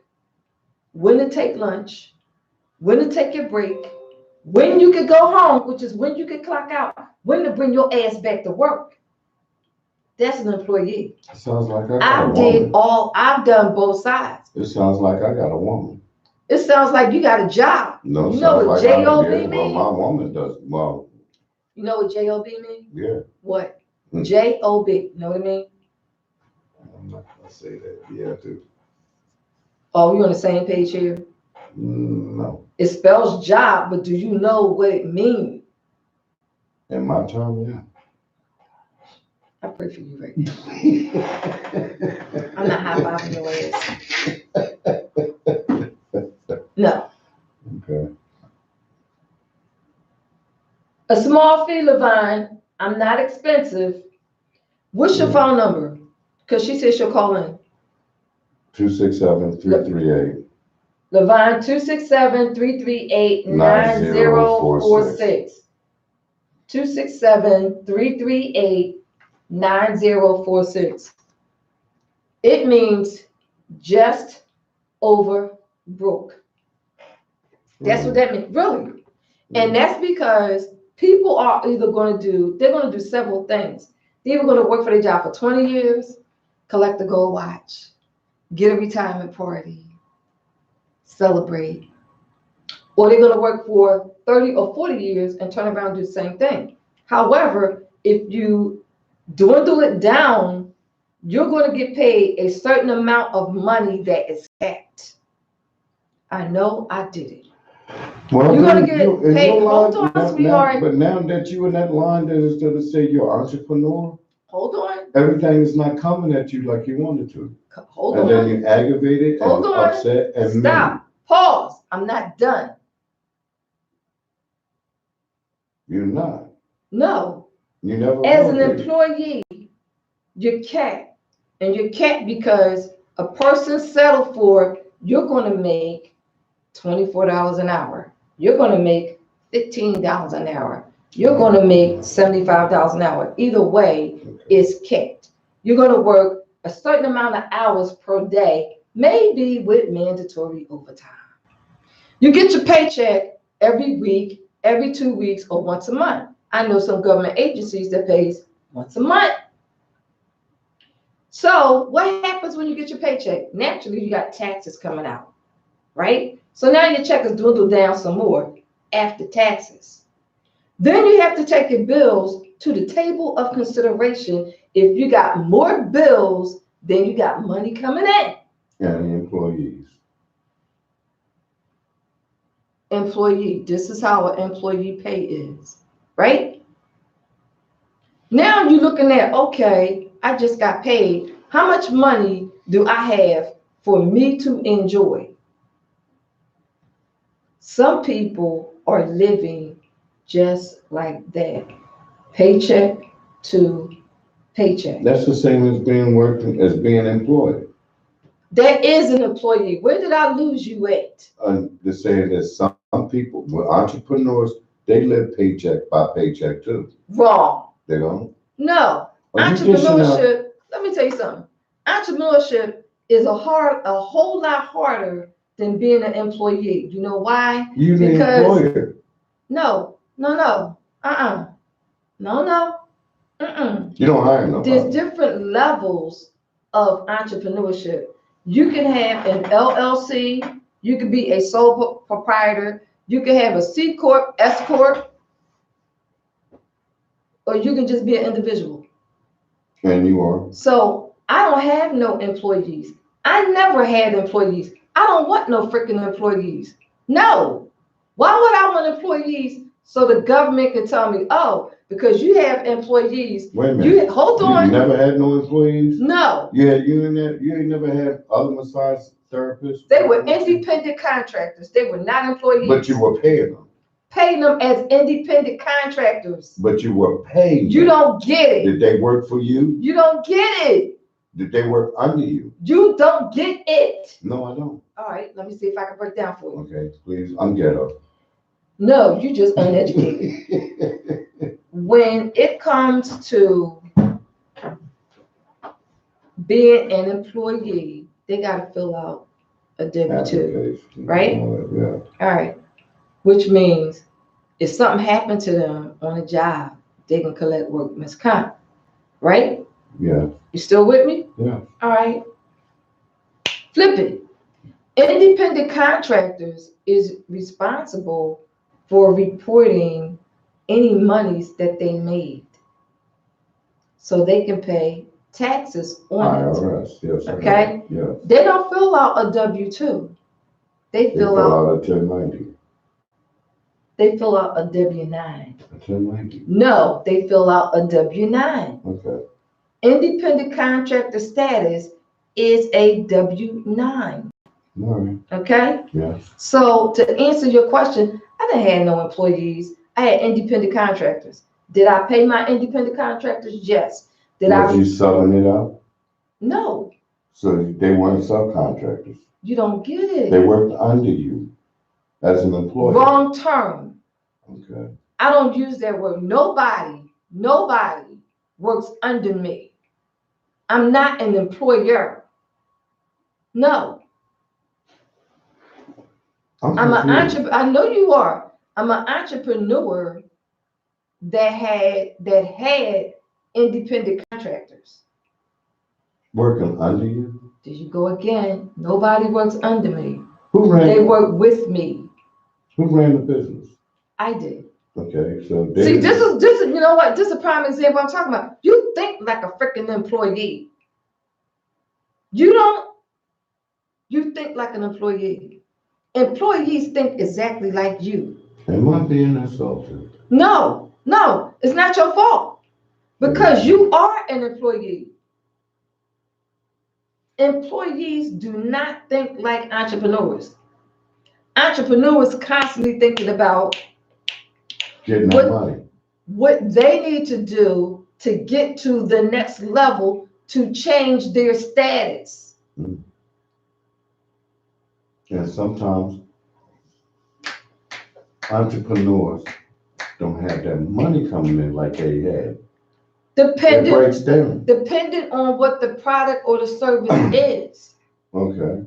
when to take lunch, when to take your break, when you could go home, which is when you could clock out, when to bring your ass back to work. That's an employee. Sounds like I've done both sides. It sounds like I got a woman. It sounds like you got a job. No, you know what like J-O-B means? Well, my woman does. Well, you know what J-O-B means? Yeah. What? J-O-B. You know what I mean? I'm not going to say that. Yeah, too. Oh, we on the same page here? No. It spells job, but do you know what it means? In my term, yeah. I pray for you right now. I'm not high-fiving your ass. No. Okay. A small fee, Levine. I'm not expensive. What's your phone number? Because she said she'll call in. 267-338. Levine, 267-338-9046. 267-338-9046. It means just over broke. That's what that means, really. And that's because people are either going to do several things. They're either going to work for their job for 20 years, collect a gold watch, get a retirement party, celebrate, or they're going to work for 30 or 40 years and turn around and do the same thing. However, if you dwindle it down, you're going to get paid a certain amount of money that is capped. I know I did it. Well, you're going to get paid. Hold on, sweetheart. But now that you're in that line, that is to say you're an entrepreneur. Hold on. Everything is not coming at you like you wanted to. Hold on. And then you're aggravated and upset and stop. mad. Pause. I'm not done. You're not. No. You never. As an employee, you're capped. And you're capped because a person settled for, you're going to make $24 an hour. You're going to make $15 an hour. you're gonna make $75 an hour. Either way, it's kept. You're gonna work a certain amount of hours per day, maybe with mandatory overtime. You get your paycheck every week, every 2 weeks, or once a month. I know some government agencies that pays once a month. So what happens when you get your paycheck? Naturally, you got taxes coming out, right? So now your check is dwindled down some more after taxes. Then you have to take your bills to the table of consideration if you got more bills than you got money coming in. And the employees. Employee, this is how an employee pay is, right? Now you're looking at, okay, I just got paid. How much money do I have for me to enjoy? Some people are living just like that, paycheck to paycheck. That's the same as being employed. That is an employee. Where did I lose you at? To say that some people, well, entrepreneurs, they live paycheck by paycheck too. Wrong. They don't. No. Are you dishing out- Entrepreneurship, let me tell you something. Entrepreneurship is a whole lot harder than being an employee. You know why? You the Because- employer. No. No. You don't hire nobody. There's different levels of entrepreneurship. You can have an LLC, you could be a sole proprietor, you can have a C Corp, S Corp, or you can just be an individual. And you are. So I don't have no employees. I never had employees. I don't want no freaking employees. No. Why would I want employees so the government can tell me, oh, because you have employees. Wait a minute. Hold You on. never had no employees? No. You ain't never had other massage therapists? They were independent contractors. They were not employees. But you were paying them. Paying them as independent contractors. But you were paying You them. don't get it. Did they work for you? You don't get it. Did they work under you? You don't get it. No, I don't. All right, let me see if I can break down for you. Okay, please. I'm ghetto. No, you just uneducated. When it comes to being an employee, they got to fill out a W-2, Application. right? Yeah. All right, which means if something happened to them on a job, they can collect workman's comp, right? Yeah. You still with me? Yeah. All right. Flip it. Independent contractors is responsible for reporting any monies that they made, so they can pay taxes on it. IRS, yes. Okay. Yeah. They don't fill out a W-2. They They fill out a 1090. a W-9. A 1090. No, they fill out a W-9. Okay. Independent contractor status is a W-9. All right. Okay. Yeah. So to answer your question, I didn't have no employees. I had independent contractors. Did I pay my independent contractors? Yes. Did Was I? you selling it out? No, So they weren't subcontractors. you don't get it. They worked under you as an employee. Wrong term. Okay. I don't use that word. Nobody works under me. I'm not an employer. No, I'm an confused. entrepreneur. I know you are. I'm an entrepreneur that had independent contractors. Working under you? There you go again. Nobody works under me. Who They ran? work with me. Who ran the business? I did. Okay, so they. See, this is you know what? This is a prime example I'm talking about. You think like a freaking employee. You don't. You think like an employee. Employees think exactly like you. Am I being insulted? No, it's not your fault because you are an employee. Employees do not think like entrepreneurs. Entrepreneurs constantly thinking about Getting What- that money. what they need to do to get to the next level to change their status. And sometimes entrepreneurs don't have that money coming in like they had. It Dependent breaks down. on what the product or the service is. Okay.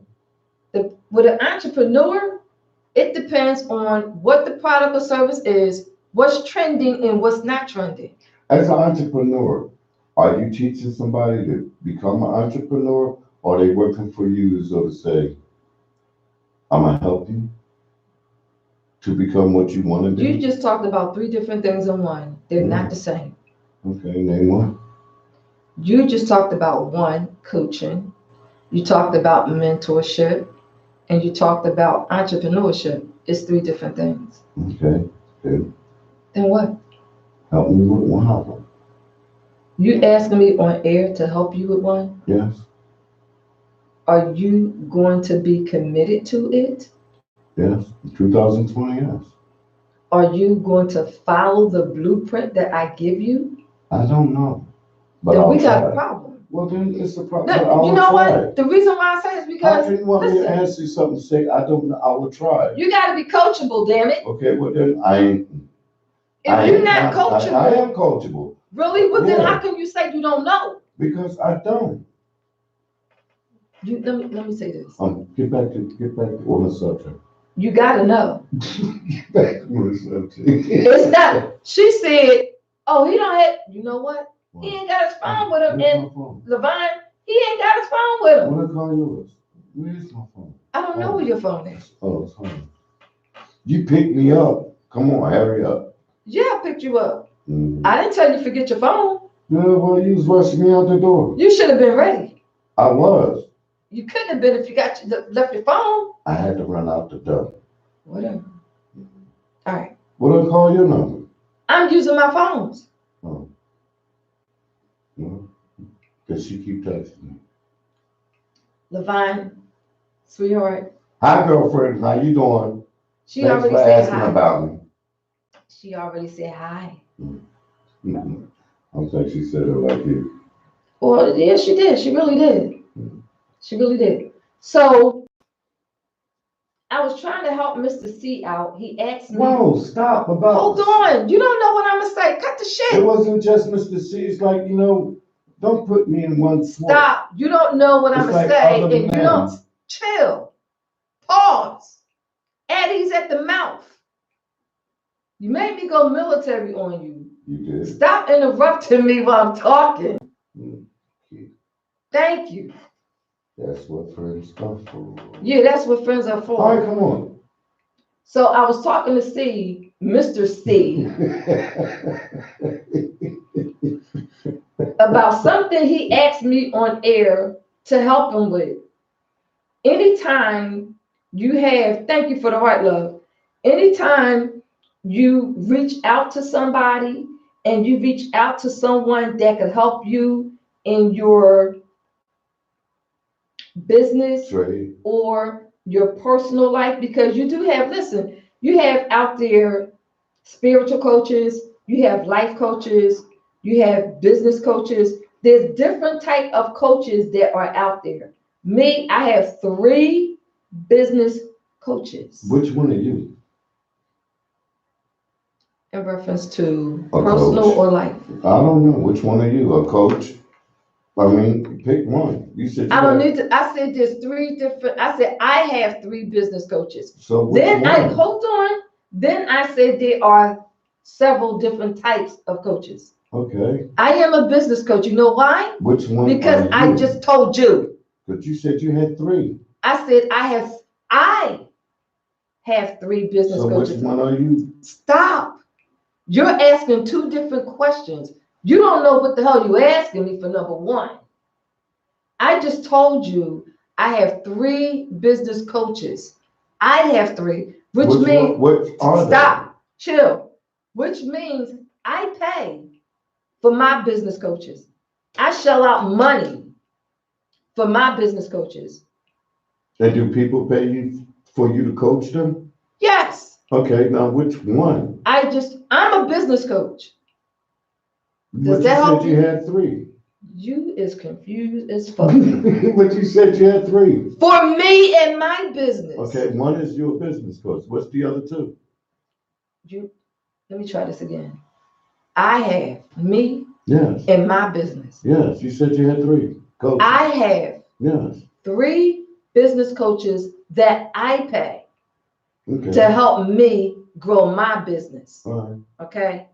With an entrepreneur, it depends on what the product or service is, what's trending and what's not trending. As an entrepreneur, are you teaching somebody to become an entrepreneur, or are they working for you, so to say, I'm gonna help you to become what you want to do? You just talked about 3 different things in one. They're not the same. Okay, name one. You just talked about one, coaching. You talked about mentorship, and you talked about entrepreneurship. It's 3 different things. Okay, good. Then what? Help me with one of them. You asking me on air to help you with one? Yes, Are you going to be committed to it? yes. 2020, yes. Are you going to follow the blueprint that I give you? I don't know, but Then I'll we got a try. problem. Well, then it's a problem. No, you know what? The reason why I say is How because can you want me to listen, ask you something to say? I don't know. I will try. you got to be coachable, damn it. Okay, well then I ain't. If you're not I coachable, am coachable really, well then Yeah. how can you say you don't know? because I don't. Let me say this. Get back on the subject. You got to know. Get back on the subject. It's not. She said, "Oh, he don't have." You know what? He ain't got his phone with him, Where's and my phone? Levine, he ain't got his phone with him. What I call yours? Where's my phone? I don't know where your phone is. Oh, it's home. You picked me up. Come on, hurry up. Yeah, I picked you up. Mm. I didn't tell you to forget your phone. Yeah, well, you was rushing me out the door. You should have been ready. I was. You couldn't have been if you left your phone. I had to run out the door. Whatever. All right. What I call your number? I'm using my phones. Oh. No. Because she keep texting me. Levine, sweetheart. Hi, girlfriend. How you doing? She Thanks already for said asking hi. about me. She already said hi. Mm-hmm. I don't think she said it like you. Well, yeah, she did. She really did. She really did. So I was trying to help Mr. C out. He asked me. Whoa, stop about. Hold on. You don't know what I'm gonna say. Cut the It shit. wasn't just Mr. C. It's like, don't put me in one spot. Stop. You don't know what I'm It's gonna like say, other and you men. don't chill. Pause. Eddie's at the mouth. You made me go military on you. You did. Stop interrupting me while I'm talking. Mm-hmm. Thank you. That's what friends are for. Yeah, that's what friends are for. All right, come on. So I was talking to C, Mr. C, about something he asked me on air to help him with. Anytime you have, thank you for the heart, love. Anytime you reach out to somebody and you reach out to someone that could help you in your business Trade. or your personal life, because you do have, listen, you have out there spiritual coaches, you have life coaches, you have business coaches. There's different type of coaches that are out there. Me, I have 3 business coaches Which one are you? in reference to A personal coach. or life. I don't know. Which one are you? A coach? I mean, pick one. You said you I don't had- need to, I said there's 3 different, I said I have 3 business coaches. So which Then one? hold on. Then I said there are several different types of coaches. Okay. I am a business coach. You know why? Which one? Because are I you? just told you. But you said you had 3. I said I have 3 business So which coaches. one are you? Stop. You're asking 2 different questions. You don't know what the hell you're asking me for number 1. I just told you I have 3 business coaches. I have 3, which means Which are stop, chill, which means I pay for my business coaches. I shell out money for my business coaches. they? And do people pay you for you to coach them? Yes, Okay, now which one? I'm a business coach. Does But that you help said you you? had 3. You is confused as fuck. But you said you had 3. For me and my business. Okay, one is your business coach. What's the other 2? let me try this again. I have me Yes, in my business. yes, you said you had 3 coaches. I have Yes, 3 business coaches that I pay okay, to help me grow my business. all right. Okay?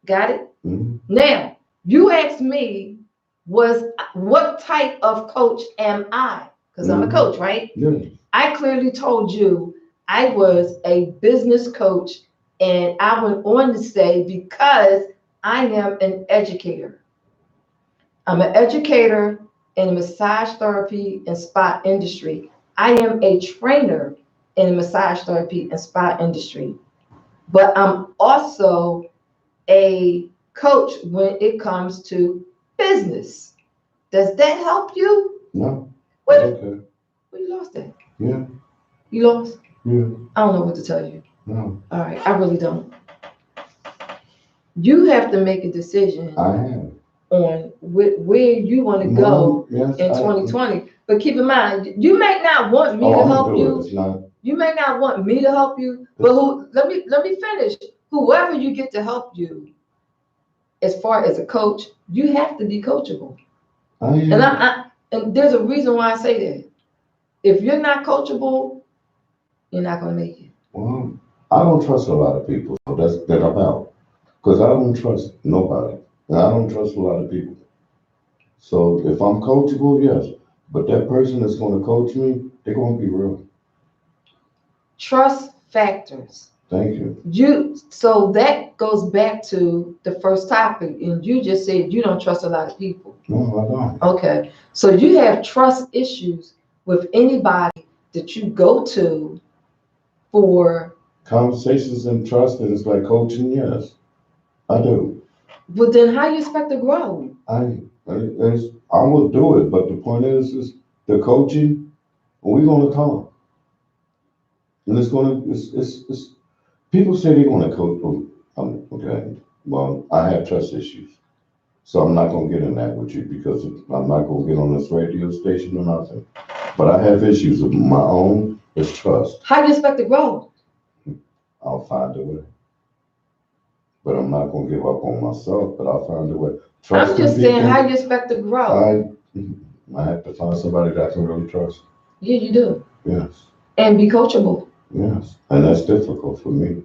Got it? Mhm. Now, you asked me, what type of coach am I? Because I'm a Mhm. coach, right? Yes, I clearly told you I was a business coach, and I went on to say because I am an educator. I'm an educator in the massage therapy and spa industry. I am a trainer in the massage therapy and spa industry, but I'm also a coach when it comes to business. Does that help you? no, Wait, okay, well, you lost that. yeah, You lost? yeah, I don't know what to tell you. no, All right, I really don't. You have to make a decision I have. on where you want to go Yes, in 2020. But keep in mind, you may not want me Oh, to I'm help gonna do it, you. it's not, You may not want me to help you, but let me finish. Whoever you get to help you, as far as a coach, you have to be coachable. I And am, and there's a reason why I say that. If you're not coachable, you're not gonna make it. well, I don't trust a lot of people, so that's that I'm out. Cause I don't trust nobody, and I don't trust a lot of people. So if I'm coachable, yes, but that person that's gonna coach me, they're gonna be real. Trust factors. Thank you. So that goes back to the first topic, and you just said you don't trust a lot of people. No, I don't. Okay, so you have trust issues with anybody that you go to for. Conversations and trust, and it's like coaching, yes, I do. But then how you expect to grow? I will do it, but the point is the coaching, we're gonna talk. And it's, people say they wanna coach, okay, well, I have trust issues. So I'm not gonna get in that with you because I'm not gonna get on this radio station or nothing. But I have issues of my own, it's trust. How you expect to grow? I'll find a way. But I'm not gonna give up on myself, but I'll find a way. I'm Trusting just saying, how people, you expect to grow? I have to find somebody that I can really trust. Yeah, you do. Yes, And be coachable. yes, and that's difficult for me.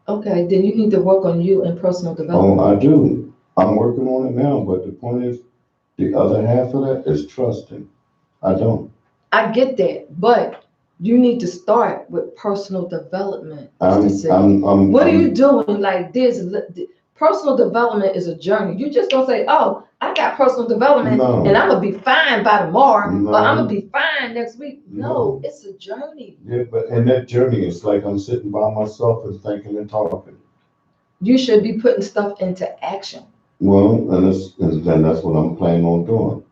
Okay, then you need to work on you and personal development. I do. I'm working on it now, but the point is, the other half of that is trusting. I don't. I get that, but you need to start with personal development. What are you doing? Like personal development is a journey. You just don't say, "Oh, I got personal development, No. and I'm gonna be fine by tomorrow, No. or I'm gonna be fine next week." No, No. it's a journey. Yeah, but in that journey, it's like I'm sitting by myself and thinking and talking. You should be putting stuff into action. Well, and then that's what I'm planning on doing.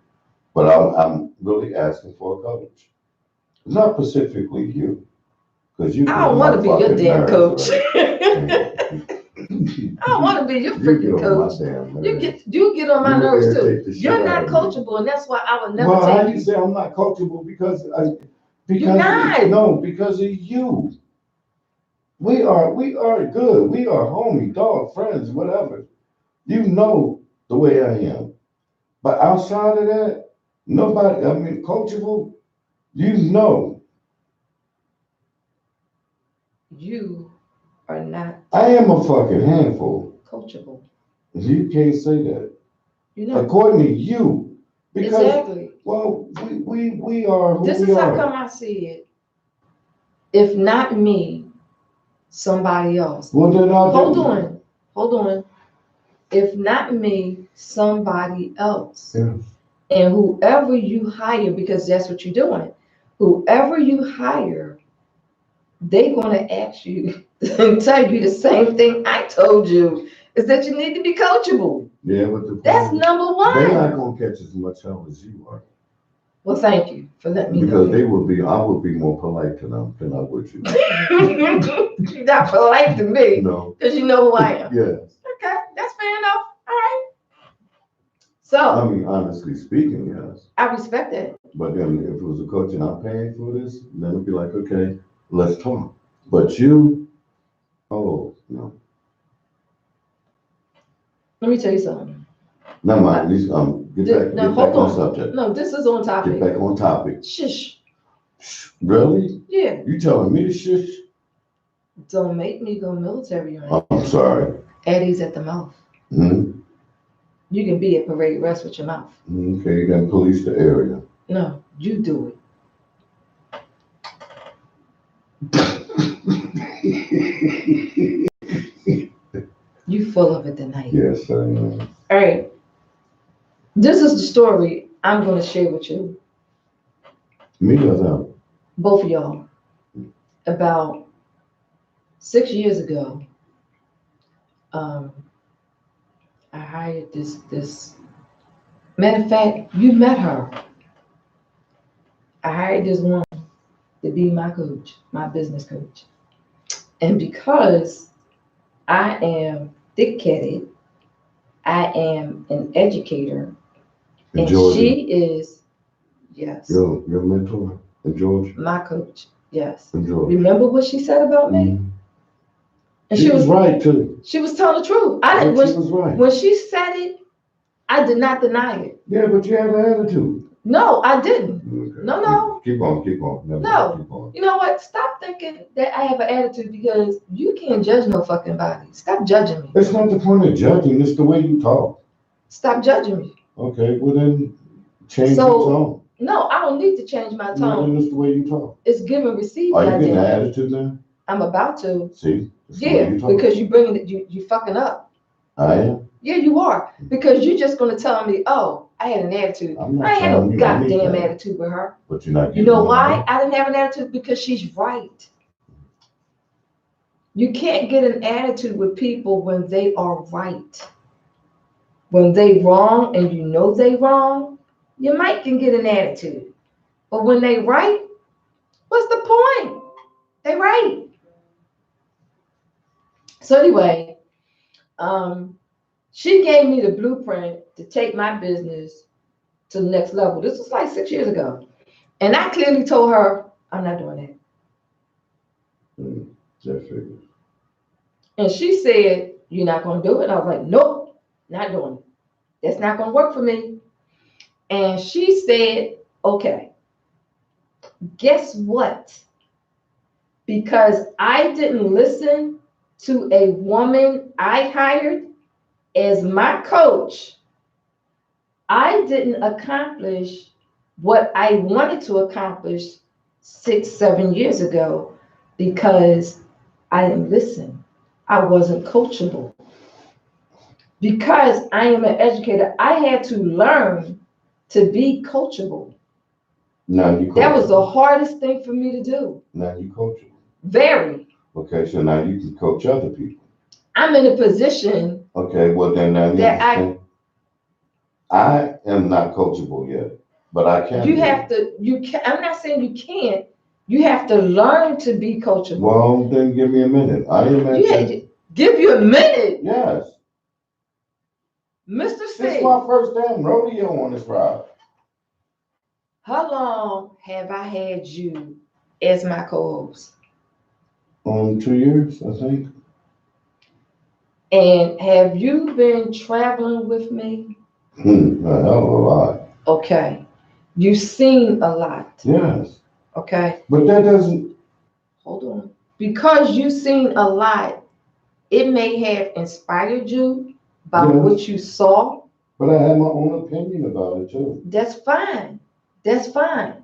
But I'm really asking for a coach. Not specifically you, because you. I don't want to be your damn coach. I I don't want to be your freaking coach. You get on my nerves too. You're not coachable, and that's why I would never Well, how take do you say I'm not coachable because You're not. No, because of you. We are good. We are homie, dog, friends, whatever. You know the way I am. But outside of that, nobody, I mean, coachable, you know. You are not I am a fucking handful. coachable. You can't say that. You're not. According to you. Because, Exactly. well, we are who This we is how are. come I see it. If not me, somebody else. Well, then Hold on. If not me, somebody else. Yeah. And whoever you hire, because that's what you're doing, whoever you hire, they're going to ask you and tell you the same thing I told you, is that you need to be coachable. Yeah, but That's number one. They're not going to catch as much hell as you are. Well, thank you for letting me because know. I would be more polite to them than I would you. You're not polite to me. No. Because you know who I am. Yes. Okay, that's fair enough. All right. So. I mean, honestly speaking, yes. I respect that. But then if it was a coach and I'm paying for this, then it'd be like, okay, let's talk. But you, oh, no. Let me tell you something. Never mind, get back hold on on. subject. No, this is on Get topic. back on topic. Shush. Really? Yeah. You telling me to shush? Don't make me go military on you. I'm sorry. Eddie's at the mouth. Hmm? You can be at parade rest with your mouth. Okay, you can police the area. No, you do it. You full of it tonight. Yes, I am. All right. This is the story I'm going to share with you, Me or them? both of y'all. About 6 years ago, I hired this. Matter of fact, you met her. I hired this woman to be my coach, my business coach. And because I am thick-headed, I am an educator, In and Georgia. she is, yes, Your mentor in Georgia? my coach, yes. In Georgia. Remember what she said about me? Mhm. And She was right too. She was telling the truth. She was right. When she said it, I did not deny it. Yeah, but you have an attitude. No, I didn't. Okay. No. Keep on. Never No. mind, keep on. You know what? Stop thinking that I have an attitude because you can't judge no fucking body. Stop judging me. It's not the point of judging, it's the way you talk. Stop judging me. Okay, well then change your tone. No, I don't need to change my No, tone. then it's the way you talk. It's give and receive. Are you getting an attitude now? I'm about to. See? It's the Yeah, way you talk. because you bringing it, you fucking up. I am? Yeah, you are. Because you're just gonna tell me, oh, I had an attitude. I'm not I had no telling you goddamn anything. attitude with her. But you're not You getting know it why right. I didn't have an attitude? Because she's right. You can't get an attitude with people when they are right. When they wrong and you know they wrong, you might can get an attitude. But when they right, what's the point? They right. So anyway, she gave me the blueprint to take my business to the next level. This was like 6 years ago. And I clearly told her, I'm not doing that. Just figures. And she said, you're not going to do it? I was like, nope, not doing it. That's not going to work for me. And she said, okay, guess what? Because I didn't listen to a woman I hired as my coach, I didn't accomplish what I wanted to accomplish 6, 7 years ago because I didn't listen. I wasn't coachable. Because I am an educator, I had to learn to be coachable. Now you coachable. That was the hardest thing for me to do. Now you coachable. Very. Okay, so now you can coach other people. I'm in a position. Okay, well then now I am not coachable yet, but I can. I'm not saying you can't. You have to learn to be coachable. Well, then give me a minute. Give you a minute. Yes. Mr. C. This is my first damn rodeo on this ride. How long have I had you as my co-host? 2 years, I think. And have you been traveling with me? A hell of a lot. Okay. You've seen a lot. Yes. Okay. But that doesn't. Hold on. Because you've seen a lot, it may have inspired you by what you saw. But I have my own opinion about it too. That's fine. That's fine.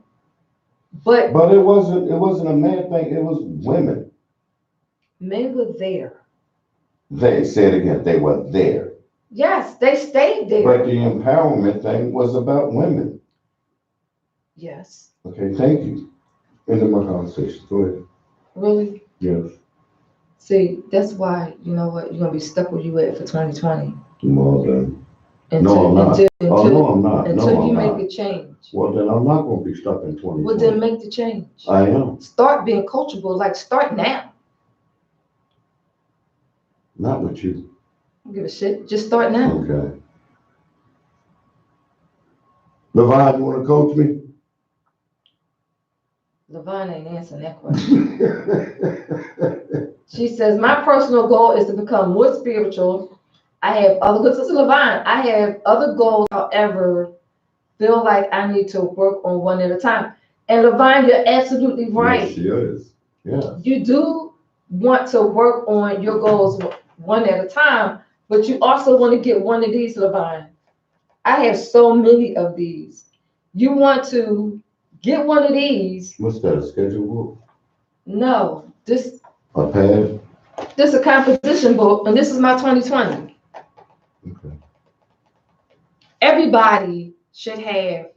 But it wasn't a man thing, it was women. Men were there. They said again, they were there. Yes, they stayed there. But the empowerment thing was about women. Yes. Okay, thank you. End of my conversation. Go ahead. Really? Yes. See, that's why, you know what, you're going to be stuck where you at for 2020. Well then. No, I'm not. No, I'm not. Until you make a change. Well, then I'm not going to be stuck in 2020. Well, then make the change. I am. Start being coachable. Like, start now. Not with you. I don't give a shit. Just start now. Okay. Levon, you want to coach me? Levon ain't answering that question. She says, my personal goal is to become more spiritual I have other goals. This is Levine. I have other goals, however, feel like I need to work on one at a time. And Levine, you're absolutely right. Yes, she is. Yeah. You do want to work on your goals one at a time, but you also want to get one of these, Levine. I have so many of these. You want to get one of these. What's that, a schedule book? No, this A pad? is a composition book, and this is my 2020. Okay. Everybody should have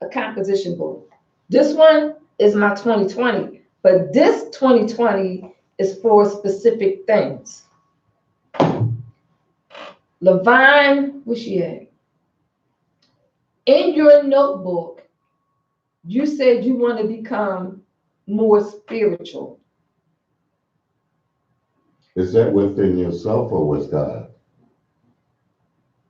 a composition book. This one is my 2020, but this 2020 is for specific things. Levine, where's she at? In your notebook, you said you want to become more spiritual. Is that within yourself or with God?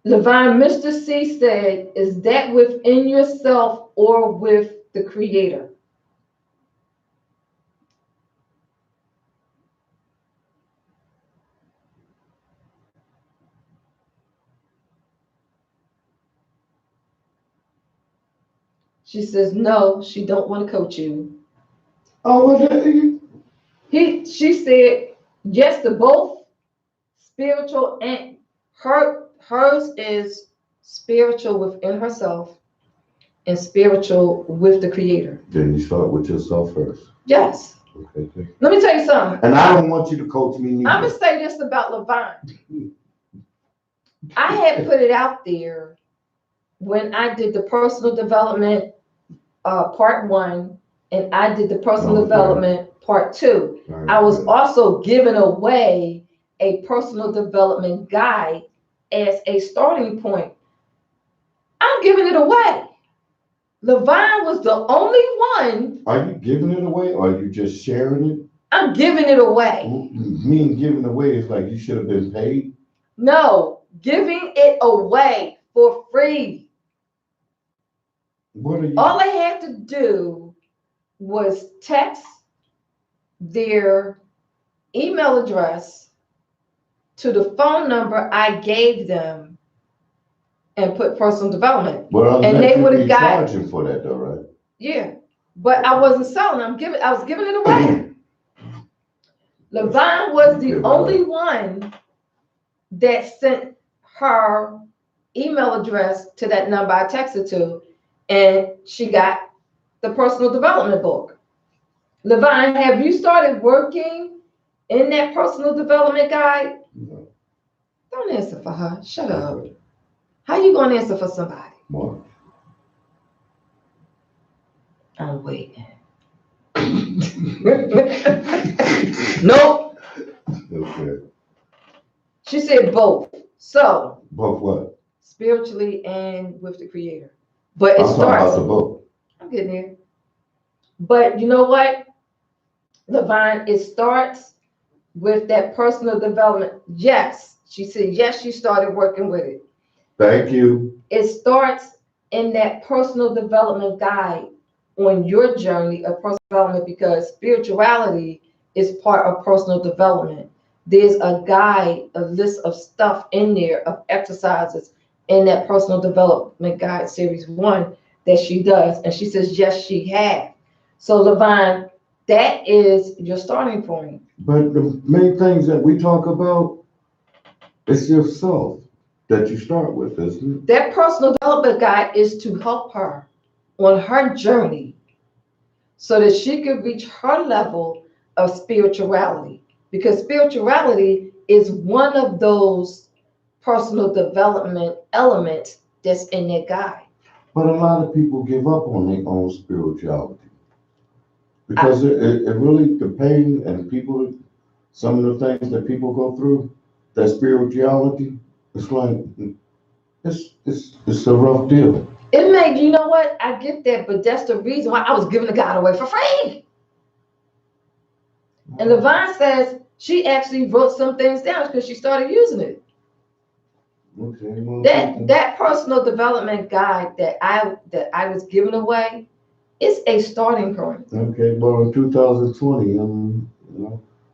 Levine, Mr. C said, is that within yourself or with the Creator? She says, no, she don't want to coach you. Oh, well, that, She said, yes to both spiritual and hers is spiritual within herself and spiritual with the Creator. then you start with yourself first. Yes. Okay, okay. Let me tell you something. And I don't want you to coach me neither. I'm gonna say this about Levine. I had put it out there when I did the personal development part 1 and I did the personal development part 2. Right. I was also giving away a personal development guide as a starting point. I'm giving it away. Levine was the only one. Are you giving it away or are you just sharing it? I'm giving it away. Me giving away is like you should have been paid. No, giving it away for free. What are you? All I had to do was text their email address to the phone number I gave them and put personal development. Well, and they would have got charging for that though, right? Yeah, but I wasn't selling. I was giving it away. Levine was the only one that sent her email address to that number I texted to, and she got the personal development book. Levine, have you started working in that personal development guide? No. Don't answer for her. Shut up. How you gonna answer for somebody? What? I'm waiting. Nope. Okay. She said both. So Both what? spiritually and with the Creator. But it I'm talking about starts. the book. I'm getting there. But you know what, Levine, it starts with that personal development. Yes, she said yes, she started working with it. Thank you. It starts in that personal development guide on your journey of personal development, because spirituality is part of personal development. There's a guide, a list of stuff in there, of exercises in that personal development guide series 1 that she does. And she says, yes, she has. So Levine, that is your starting point. But the main things that we talk about, it's yourself that you start with, isn't it? That personal development guide is to help her on her journey so that she could reach her level of spirituality. Because spirituality is one of those personal development elements that's in that guide. But a lot of people give up on their own spirituality. Because it really, the pain and people, some of the things that people go through, that spirituality, it's like, it's a rough deal. It may, you know what, I get that, but that's the reason why I was giving the guide away for free. And Levine says she actually wrote some things down because she started using it. Okay, well, That personal development guide that I was giving away is a starting point. Okay, well, in 2020,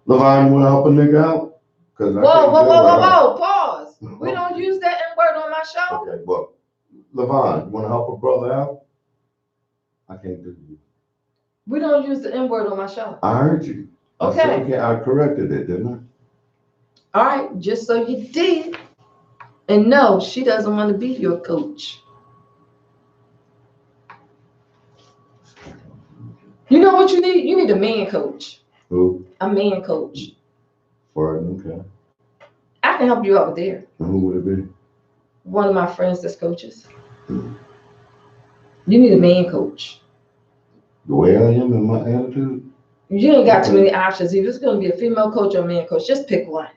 Levine, want to help a nigga out? Cause I Whoa, can't whoa, deal whoa, with whoa, her. whoa, pause. We don't use that N-word on my show. Okay, well, Levon, you wanna help a brother out? I can't do you. We don't use the N-word on my show. I heard you. I said, Okay. okay, I corrected it, didn't All right, just so you did. And no, she doesn't want to be your coach. You know what you need? You need a man coach. I? Who? A man coach. Word, okay. I can help you out there. And who would it be? One of my friends that's coaches. You need a man coach. The way I am and my attitude? You ain't got too many options. If it's going to be a female coach or a man coach, just pick one.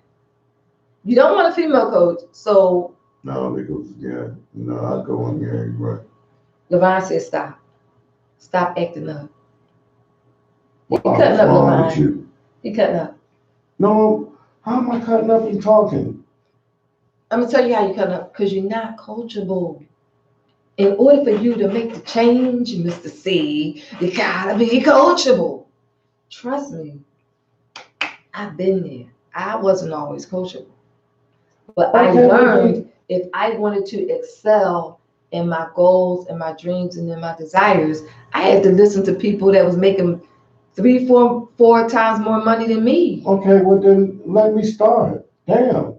You don't want a female coach, so No, because, yeah, no, I'd go on, yeah, you're right. Levon said stop. Stop acting up. What's cutting up, wrong Levon. with you? He cutting up. No, how am I cutting up and talking? I'm going to tell you how you cutting up. Because you're not coachable. In order for you to make the change, Mr. C, you gotta be coachable. Trust me. I've been there. I wasn't always coachable. But I Okay, learned if I wanted to excel in my goals and my dreams and in my desires, I had to listen to people that was making 3, 4 times more money than me. Okay, well then let me start. Damn.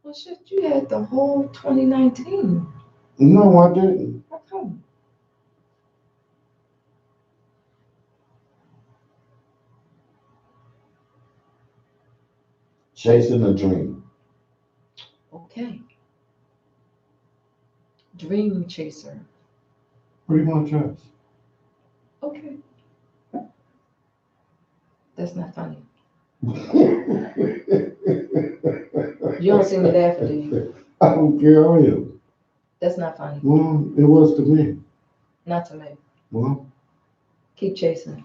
Well, shit, you had the whole 2019. No, I didn't. How come? Chasing a dream. Okay. Dream chaser. Pretty much yes. Okay. That's not funny. You don't seem to laugh, do you? I don't care, are you? That's not funny. Well, it was to me. Not to me. Well, Keep chasing.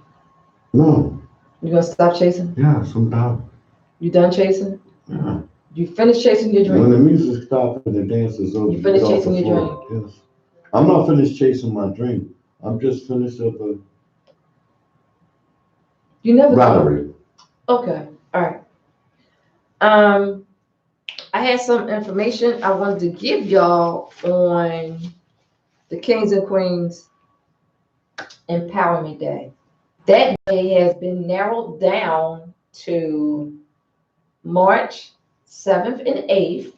no. You gonna stop chasing? Yeah, sometimes. You done chasing? Yeah. You finished chasing your When the dream? music stops and the dance is over, You finished get off chasing the your floor. Yes. I'm not finished chasing my dream. I'm just finished up a You never lottery. Okay. All right. I had some information I wanted to give y'all on the Kings and Queens Empowerment Day. That day has been narrowed down to March 7th and 8th.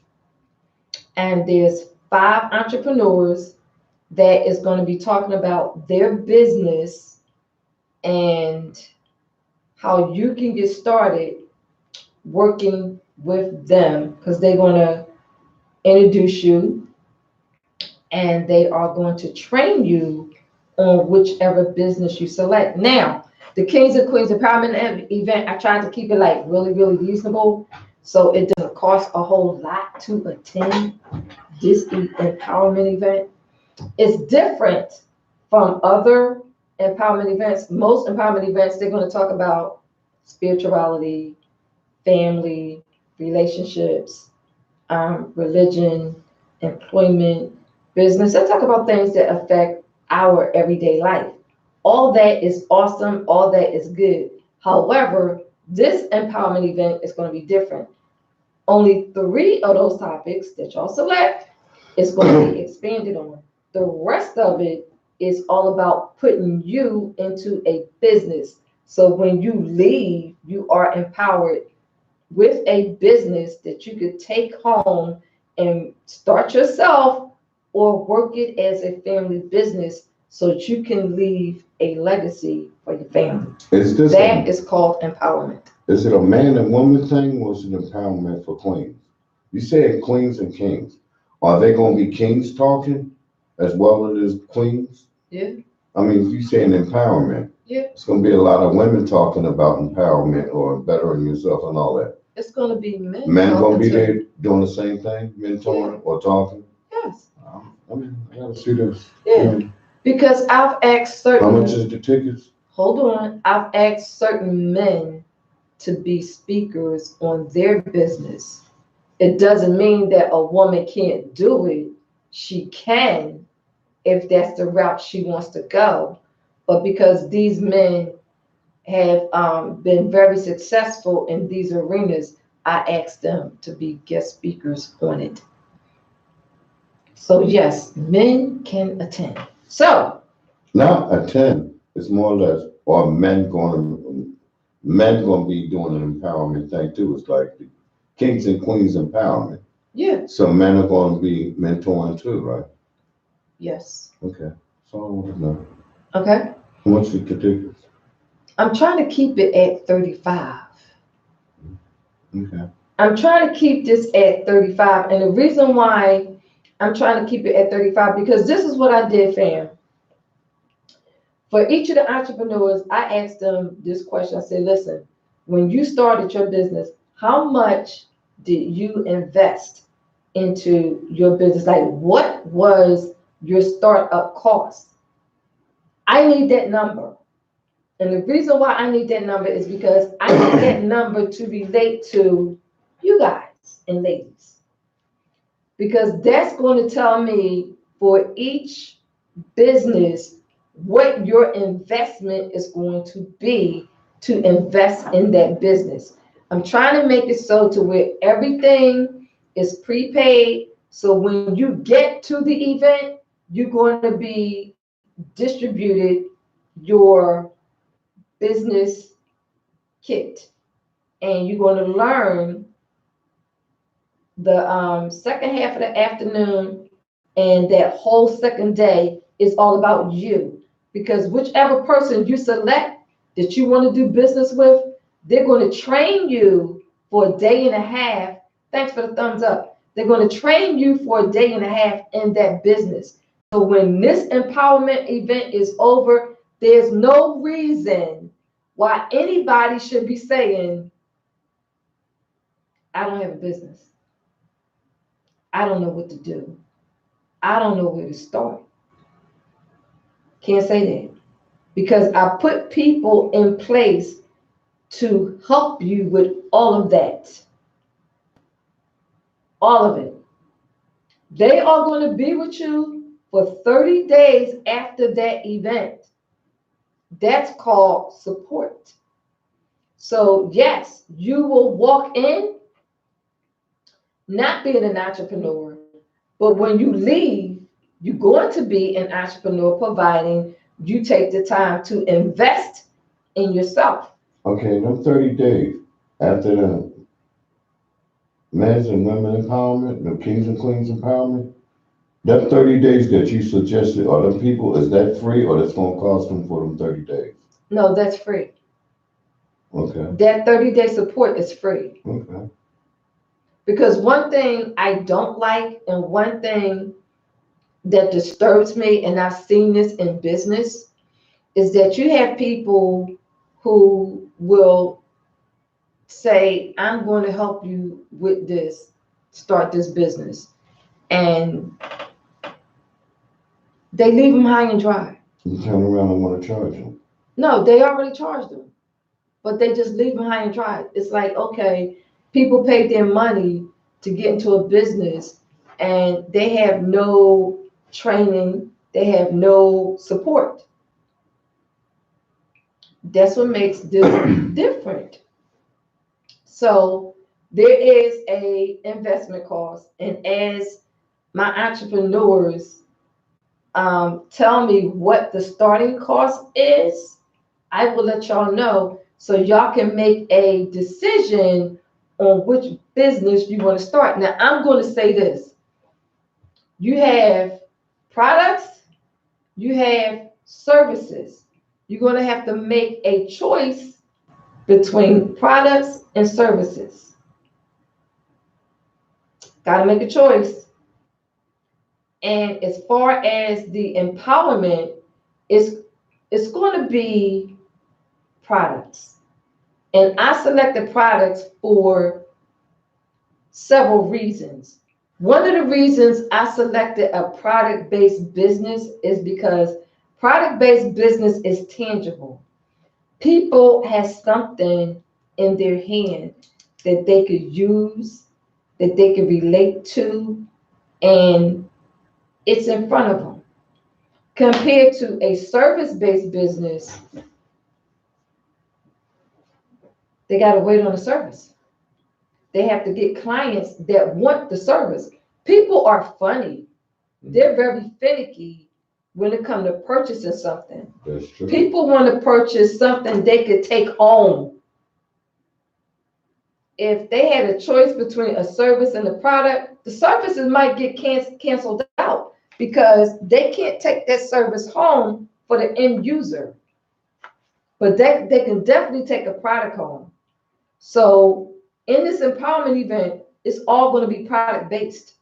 And there's 5 entrepreneurs that is going to be talking about their business and how you can get started working with them, because they're going to introduce you and they are going to train you on whichever business you select. Now, the Kings and Queens Empowerment event, I tried to keep it like really, really reasonable, so it doesn't cost a whole lot to attend this empowerment event. It's different from other empowerment events. Most empowerment events, they're going to talk about spirituality, family, relationships, religion, employment, business. They talk about things that affect our everyday life. All that is awesome. All that is good. However, this empowerment event is going to be different. Only 3 of those topics that y'all select is going to be expanded on. The rest of it is all about putting you into a business. So when you leave, you are empowered with a business that you could take home and start yourself or work it as a family business so that you can leave a legacy for your family. That is called empowerment. Is it a man and woman thing, or is it empowerment for queens? You said queens and kings. Are they gonna be kings talking as well as queens? Yeah. I mean, you saying empowerment. Yeah. It's gonna be a lot of women talking about empowerment or bettering yourself and all that. It's gonna be men. Men gonna talking be to- there doing the same thing, mentoring or talking? Yes. I mean, I gotta see this. Yeah. Because I've asked How certain. much is the tickets? Hold on. I've asked certain men to be speakers on their business. It doesn't mean that a woman can't do it. She can, if that's the route she wants to go. But because these men have been very successful in these arenas, I ask them to be guest speakers on it. So yes, men can attend. So Not attend, it's more or less, or men gonna be doing an empowerment thing too. It's like the kings and queens empowerment. yeah, So men are gonna be mentoring too, right? yes. Okay, so I want to know, Okay. how much the tickets? I'm trying to keep it at 35. Okay, I'm trying to keep this at 35. And the reason why I'm trying to keep it at 35, because this is what I did, fam. For each of the entrepreneurs, I asked them this question. I said, listen, when you started your business, how much did you invest into your business? Like, what was your startup cost? I need that number. And the reason why I need that number is because I need that number to relate to you guys and ladies. Because that's going to tell me for each business what your investment is going to be to invest in that business. I'm trying to make it so to where everything is prepaid. So when you get to the event, you're going to be distributed your business kit, and you're going to learn the second half of the afternoon, and that whole second day is all about you, because whichever person you select that you want to do business with, they're going to train you for a day and a half. Thanks for the thumbs up. They're going to train you for a day and a half in that business. So when this empowerment event is over, there's no reason why anybody should be saying, I don't have a business. I don't know what to do. I don't know where to start. Can't say that, because I put people in place to help you with all of that. All of it. They are going to be with you for 30 days after that event. That's called support. So, yes, you will walk in not being an entrepreneur, but when you leave, you're going to be an entrepreneur, providing you take the time to invest in yourself. okay, them 30 days after the men's and women empowerment, the kings and queens empowerment, that 30 days that you suggested, are them people, is that free or that's gonna cost them for them 30 days? No, that's free. Okay, That 30-day support is free. okay. Because one thing I don't like, and one thing that disturbs me, and I've seen this in business, is that you have people who will say, I'm going to help you with this, start this business. And they leave them high and dry. You turn around and wanna charge them. No, they already charged them, but they just leave them high and dry. It's like, okay, people paid their money to get into a business and they have no training, they have no support. That's what makes this different. So there is a investment cost, and as my entrepreneurs tell me what the starting cost is, I will let y'all know so y'all can make a decision on which business you want to start. Now, I'm going to say this. You have products, you have services. You're going to have to make a choice between products and services. Got to make a choice. And as far as the empowerment, it's going to be products. And I selected products for several reasons. One of the reasons I selected a product-based business is because product-based business is tangible. People have something in their hand that they could use, that they could relate to, and it's in front of them. Compared to a service-based business, they got to wait on the service. they have to get clients that want the service. People are funny. They're very finicky when it comes to purchasing something. That's true. People want to purchase something they could take home. If they had a choice between a service and a product, the services might get canceled out because they can't take that service home for the end user. But they can definitely take a product home. So in this empowerment event, it's all going to be product based.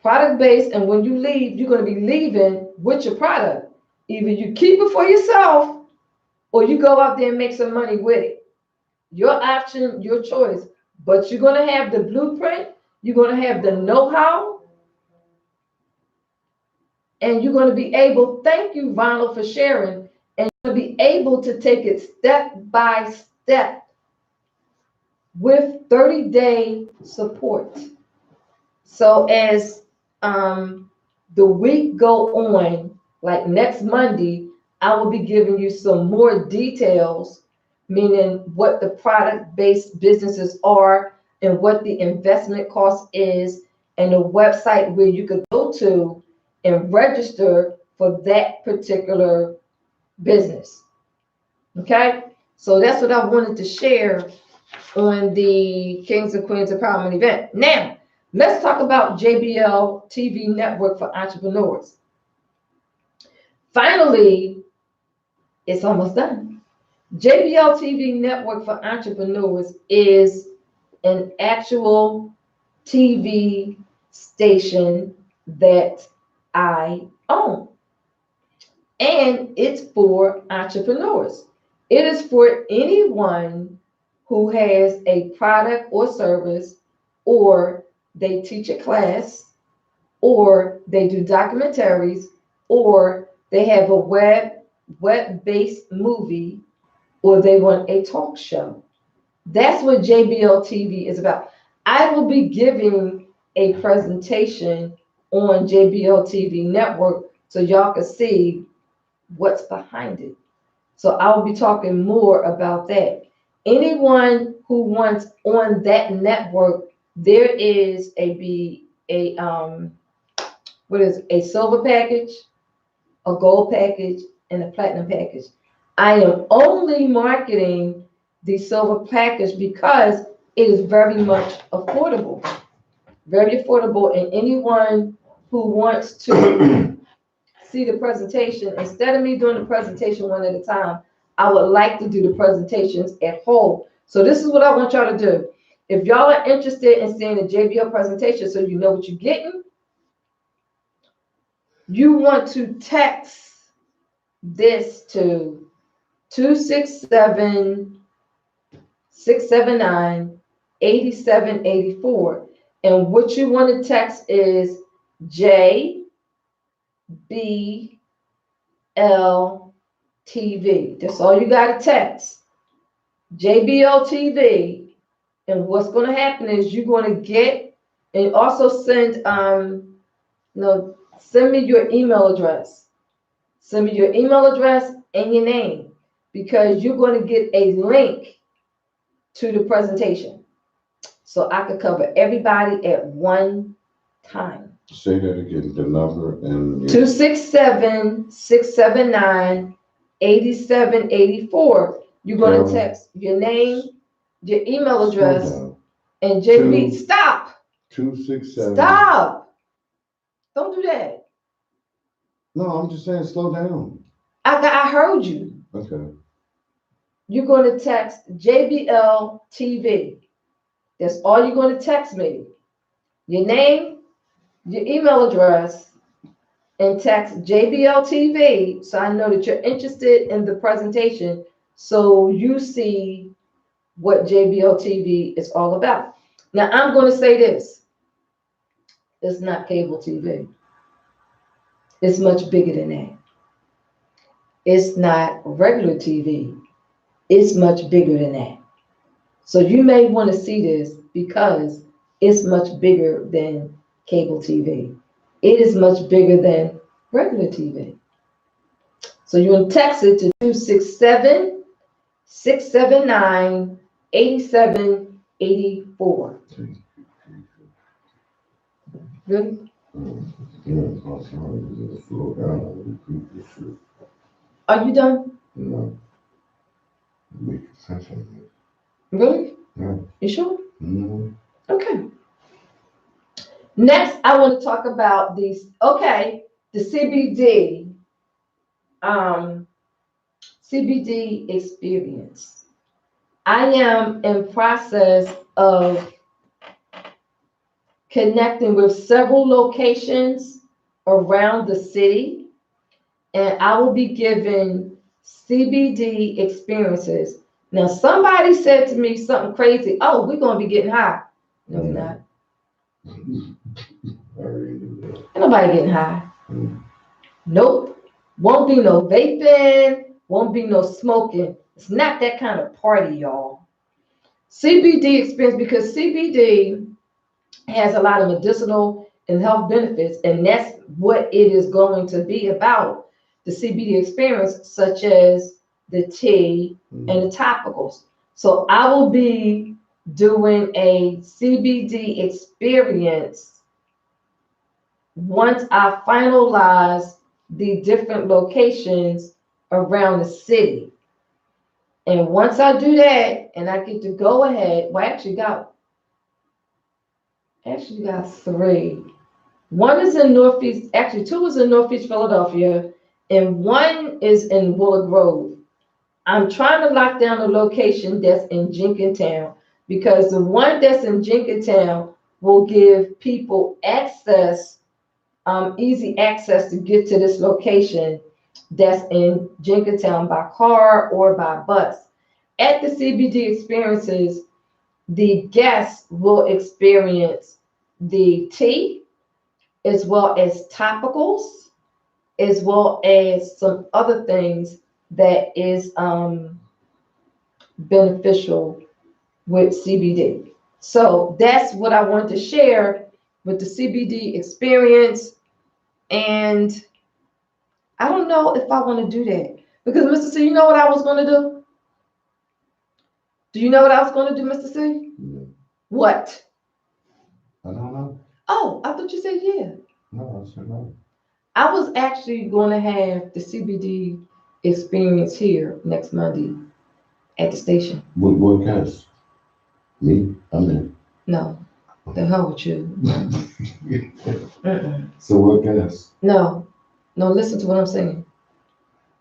Product based, and when you leave, you're going to be leaving with your product. Either you keep it for yourself or you go out there and make some money with it. Your option, your choice. But you're going to have the blueprint, you're going to have the know-how, and you're going to be able, thank you, Ronald, for sharing, and you're going to be able to take it step by step with 30-day support. So as the week go on, like next Monday, I will be giving you some more details, meaning what the product-based businesses are and what the investment cost is, and the website where you could go to and register for that particular business. Okay, so that's what I wanted to share on the Kings and Queens Empowerment event. Now, let's talk about JBL TV Network for Entrepreneurs. Finally, it's almost done. JBL TV Network for Entrepreneurs is an actual TV station that I own. And it's for entrepreneurs. It is for anyone who has a product or service, or they teach a class, or they do documentaries, or they have a web-based movie, or they want a talk show. That's what JBL TV is about. I will be giving a presentation on JBL TV Network so y'all can see what's behind it. So I will be talking more about that. Anyone who wants on that network, there is a silver package, a gold package, and a platinum package. I am only marketing the silver package because it is very much affordable. Very affordable, and anyone who wants to see the presentation, instead of me doing the presentation one at a time, I would like to do the presentations at whole. So this is what I want y'all to do. If y'all are interested in seeing the JBL presentation so you know what you're getting, you want to text this to 267-679-8784. And what you want to text is JBL TV. That's all you got to text. JBL TV. And what's going to happen is you're going to get, and also send me your email address. Send me your email address and your name, because you're going to get a link to the presentation. So I could cover everybody at one time. Say that again, the number and 267-679-8784. You're going to text your name, your email address, and JB. Stop. 267. Stop. Don't do that. No, I'm just saying slow down. I heard you. Okay. You're going to text JBL TV. That's all you're going to text me. Your name, your email address, and text JBL TV so I know that you're interested in the presentation, so you see what JBL TV is all about. Now, I'm going to say this. It's not cable TV. It's much bigger than that. It's not regular TV. It's much bigger than that. So you may want to see this because it's much bigger than cable TV. It is much bigger than regular TV. So you want to text it to 267-679-8784. 8784. Really? Slow down, repeat this shit. Are you done? No. Make sense of it. Really? Yeah. You sure? Mhm. Okay. Next, I want to talk about these. Okay, the CBD, CBD experience. I am in process of connecting with several locations around the city, and I will be giving CBD experiences. Now, somebody said to me something crazy. Oh, we're gonna be getting high. No, we're not. I already knew that. Ain't nobody getting high. Mm. Nope. Won't be no vaping. Won't be no smoking. It's not that kind of party, y'all. CBD experience, because CBD has a lot of medicinal and health benefits, and that's what it is going to be about. The CBD experience, such as the tea and the topicals. So I will be doing a CBD experience once I finalize the different locations around the city. And once I do that, and I get to go ahead, well, I actually got three. One is in Northeast, actually two is in Northeast Philadelphia, and one is in Willow Grove. I'm trying to lock down the location that's in Jenkintown, because the one that's in Jenkintown will give people access, easy access to get to this location that's in Jenkintown by car or by bus. At the CBD experiences, the guests will experience the tea, as well as topicals, as well as some other things that is beneficial with CBD. So that's what I want to share with the CBD experience. And I don't know if I want to do that, because Mr. C, you know what I was going to do? Do you know what I was going to do, Mr. C? Yeah. What? I don't know. Oh, I thought you said yeah. No, I said no. I was actually going to have the CBD experience here next Monday at the station. What guest? Me? I'm in. No, the hell with you. Mm-mm. So what guest? No, listen to what I'm saying.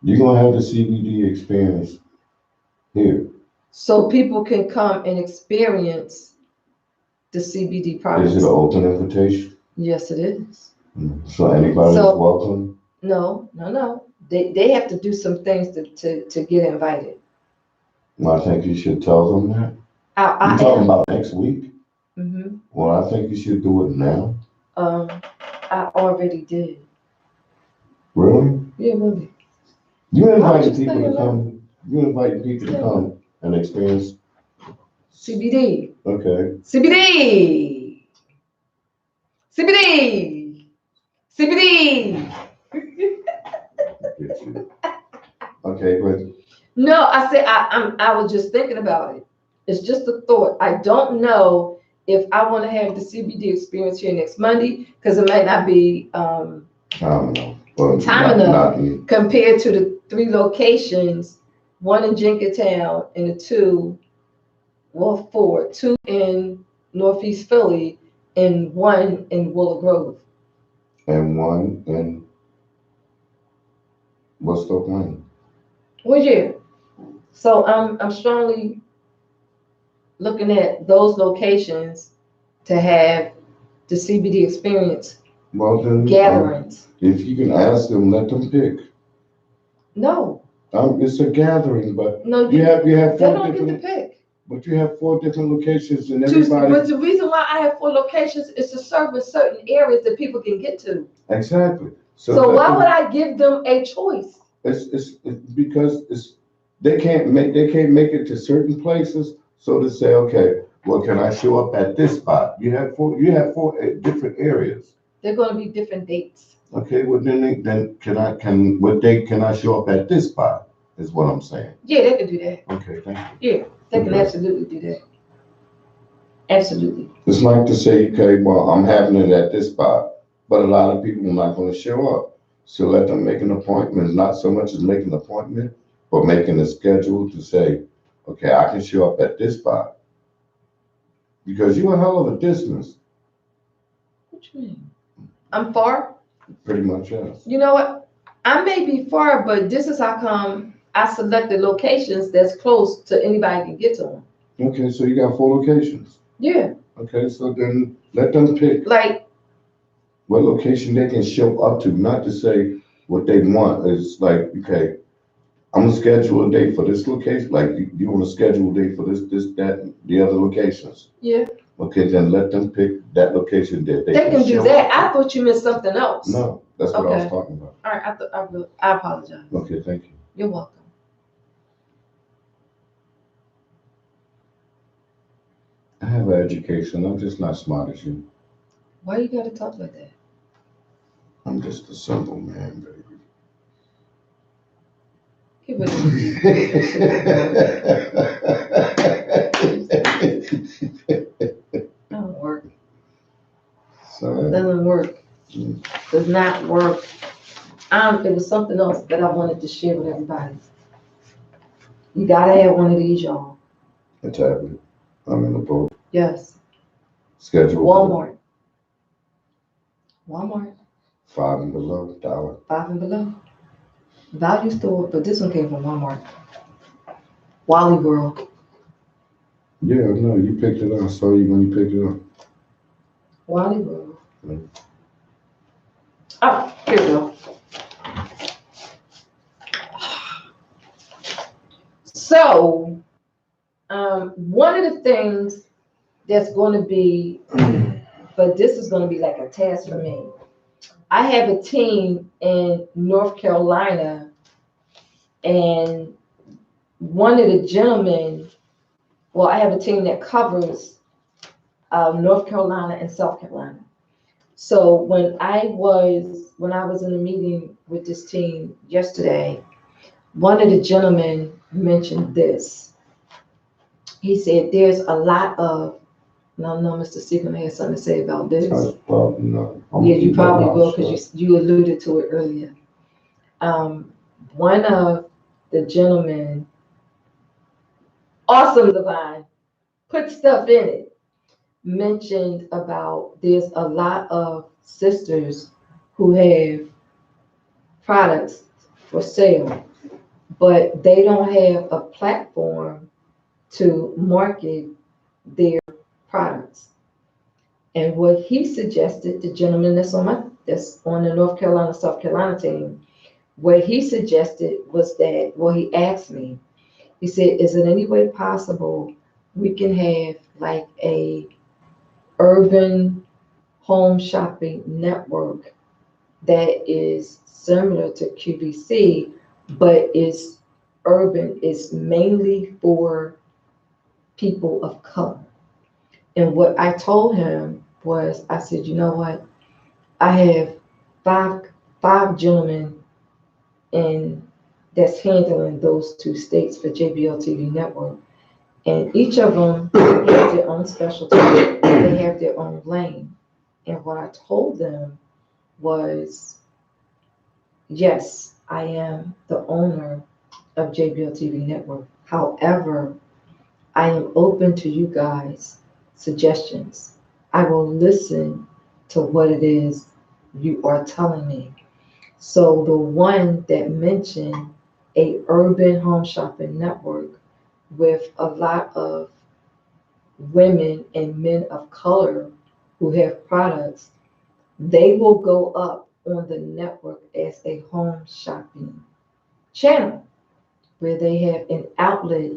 You're gonna have the CBD experience here. So people can come and experience the CBD products. Is it an open invitation? Yes, it is. So anybody is welcome? No. They have to do some things to get invited. Well, I think you should tell them that. I You're talking about next week? Mm-hmm. Well, I think you should do it now. I already did. Really? Yeah, really. You I was invite just people to thinking come. You invite people to come and experience. CBD. Okay. CBD. Get you. Okay, but No, I said I was just thinking about it. It's just a thought. I don't know if I want to have the CBD experience here next Monday, because it might not be I don't know. Well, time enough not compared to the 3 locations, one in Jenkintown and 2 in Northeast Philly and 1 in Willow Grove. And one in Woodstock Lane. Well, yeah. So I'm strongly looking at those locations to have the CBD experience Well, then, gatherings. if you can ask them, let them pick. No, It's a gathering, but no, you have they 4 don't get to different. pick. But you have 4 different locations, and But everybody. the reason why I have 4 locations is to serve certain areas that people can get to. Exactly. So why would I give them a choice? It's because they can't make it to certain places. So to say, okay, well, can I show up at this spot? You have 4 different areas. They're going to be different dates. Okay, well then what date can I show up at this spot? is what I'm saying. Yeah, they can do that. Okay, thank you. Yeah, they can Okay. absolutely do that. Absolutely. It's like to say, okay, well, I'm having it at this spot, but a lot of people are not gonna show up. So let them make an appointment, not so much as making an appointment, but making a schedule to say, okay, I can show up at this spot. Because you're a hell of a distance, What you mean? I'm far? pretty much, yes. You know what? I may be far, but this is how come I selected locations that's close to anybody can get to them. Okay, so you got 4 locations. Yeah, Okay, so then let them pick like, what location they can show up to, not to say what they want. It's like, okay, I'm gonna schedule a date for this location, like you wanna schedule a date for this, that, the other locations. yeah, Okay, then let them pick that location that they can do show that. up to. I thought you meant something else. No, that's what I was Okay. talking about. All right, I apologize. Okay, thank you. You're welcome. I have an education, I'm just not smart as you. Why you gotta talk like that? I'm just a simple man, baby. Get rid of it. Don't work. So, Doesn't work. Does not work. It was something else that I wanted to share with everybody. You gotta have one of these, y'all. a tablet, I'm in the boat, Yes. schedule. Walmart. Walmart. 5 and below, $1. 5 and below. Value store, but this one came from Walmart. Wally World. Yeah, no, you picked it up, I saw you when you picked it up. Wally World. Mm. Oh, here we go. So, one of the things that's going to be, but this is going to be like a task for me. I have a team in North Carolina, and one of the gentlemen, well, I have a team that covers North Carolina and South Carolina. So when I was in a meeting with this team yesterday, one of the gentlemen mentioned this. He said, there's a lot of, no, Mr. Seacom has something to say about this. Well, no. Yeah, you probably will, because you alluded to it earlier. One of the gentlemen, awesome divine, put stuff in it, mentioned about there's a lot of sisters who have products for sale, but they don't have a platform to market their products. And what he suggested, the gentleman that's on the North Carolina, South Carolina team, what he suggested was that, well, he asked me, he said, is it any way possible we can have like a urban home shopping network that is similar to QVC, but is urban, is mainly for people of color. And what I told him was, I said, you know what? I have five gentlemen in that's handling those 2 states for JBL TV Network. And each of them have their own specialty. They have their own lane. And what I told them was, yes, I am the owner of JBL TV Network. However, I am open to you guys' suggestions. I will listen to what it is you are telling me. So the one that mentioned a urban home shopping network with a lot of women and men of color who have products, they will go up on the network as a home shopping channel where they have an outlet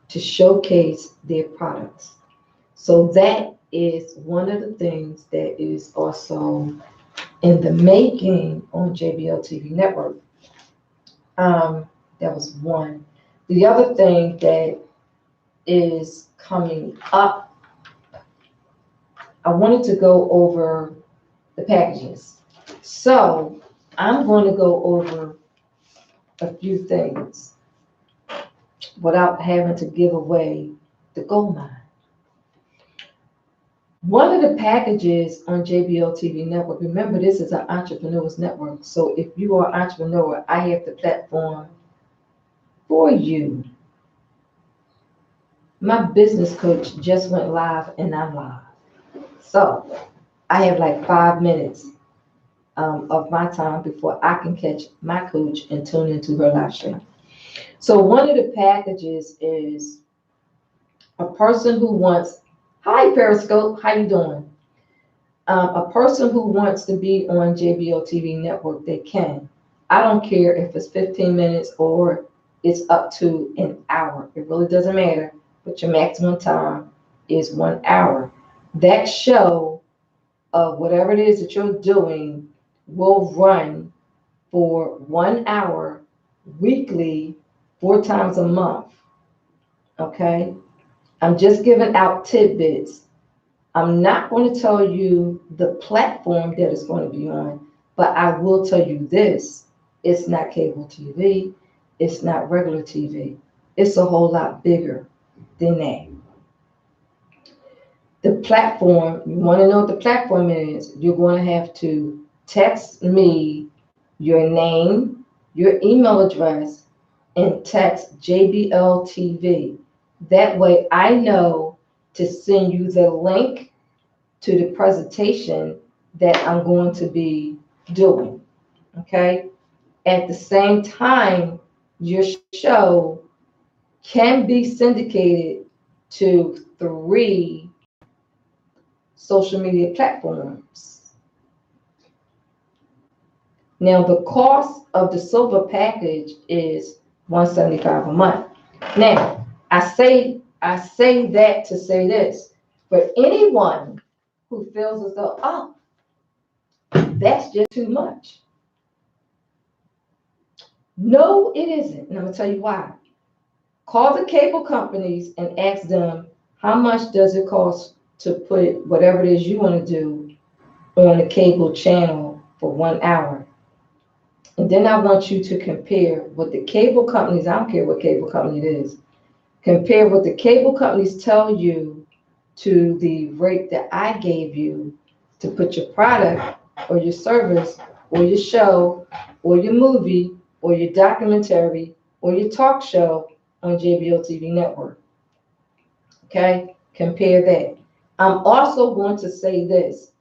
to showcase their products. So that is one of the things that is also in the making on JBL TV Network. That was one. The other thing that is coming up, I wanted to go over the packages. So I'm going to go over a few things. without having to give away the gold mine. One of the packages on JBL TV Network, remember this is an entrepreneurs network. So if you are an entrepreneur, I have the platform for you. My business coach just went live and I'm live. So I have like 5 minutes of my time before I can catch my coach and tune into her live stream. So one of the packages is a person who wants, hi Periscope, how you doing? A person who wants to be on JBL TV Network, they can. I don't care if it's 15 minutes or it's up to an hour. It really doesn't matter, but your maximum time is 1 hour. That show of whatever it is that you're doing will run for 1 hour weekly, 4 times a month. Okay? I'm just giving out tidbits. I'm not going to tell you the platform that it's going to be on, but I will tell you this. It's not cable TV. It's not regular TV. It's a whole lot bigger than that. The platform, you want to know what the platform is, you're going to have to text me your name, your email address, and text JBL TV. That way I know to send you the link to the presentation that I'm going to be doing, okay? At the same time, your show can be syndicated to 3 social media platforms. Now, the cost of the silver package is $175 a month. Now, I say that to say this. For anyone who feels as though, oh, that's just too much. No, it isn't. And I'm going to tell you why. Call the cable companies and ask them, how much does it cost to put whatever it is you want to do on a cable channel for 1 hour? And then I want you to compare what the cable companies, I don't care what cable company it is, compare what the cable companies tell you to the rate that I gave you to put your product or your service or your show or your movie or your documentary or your talk show on JBL TV Network. Okay, compare that. I'm also going to say this.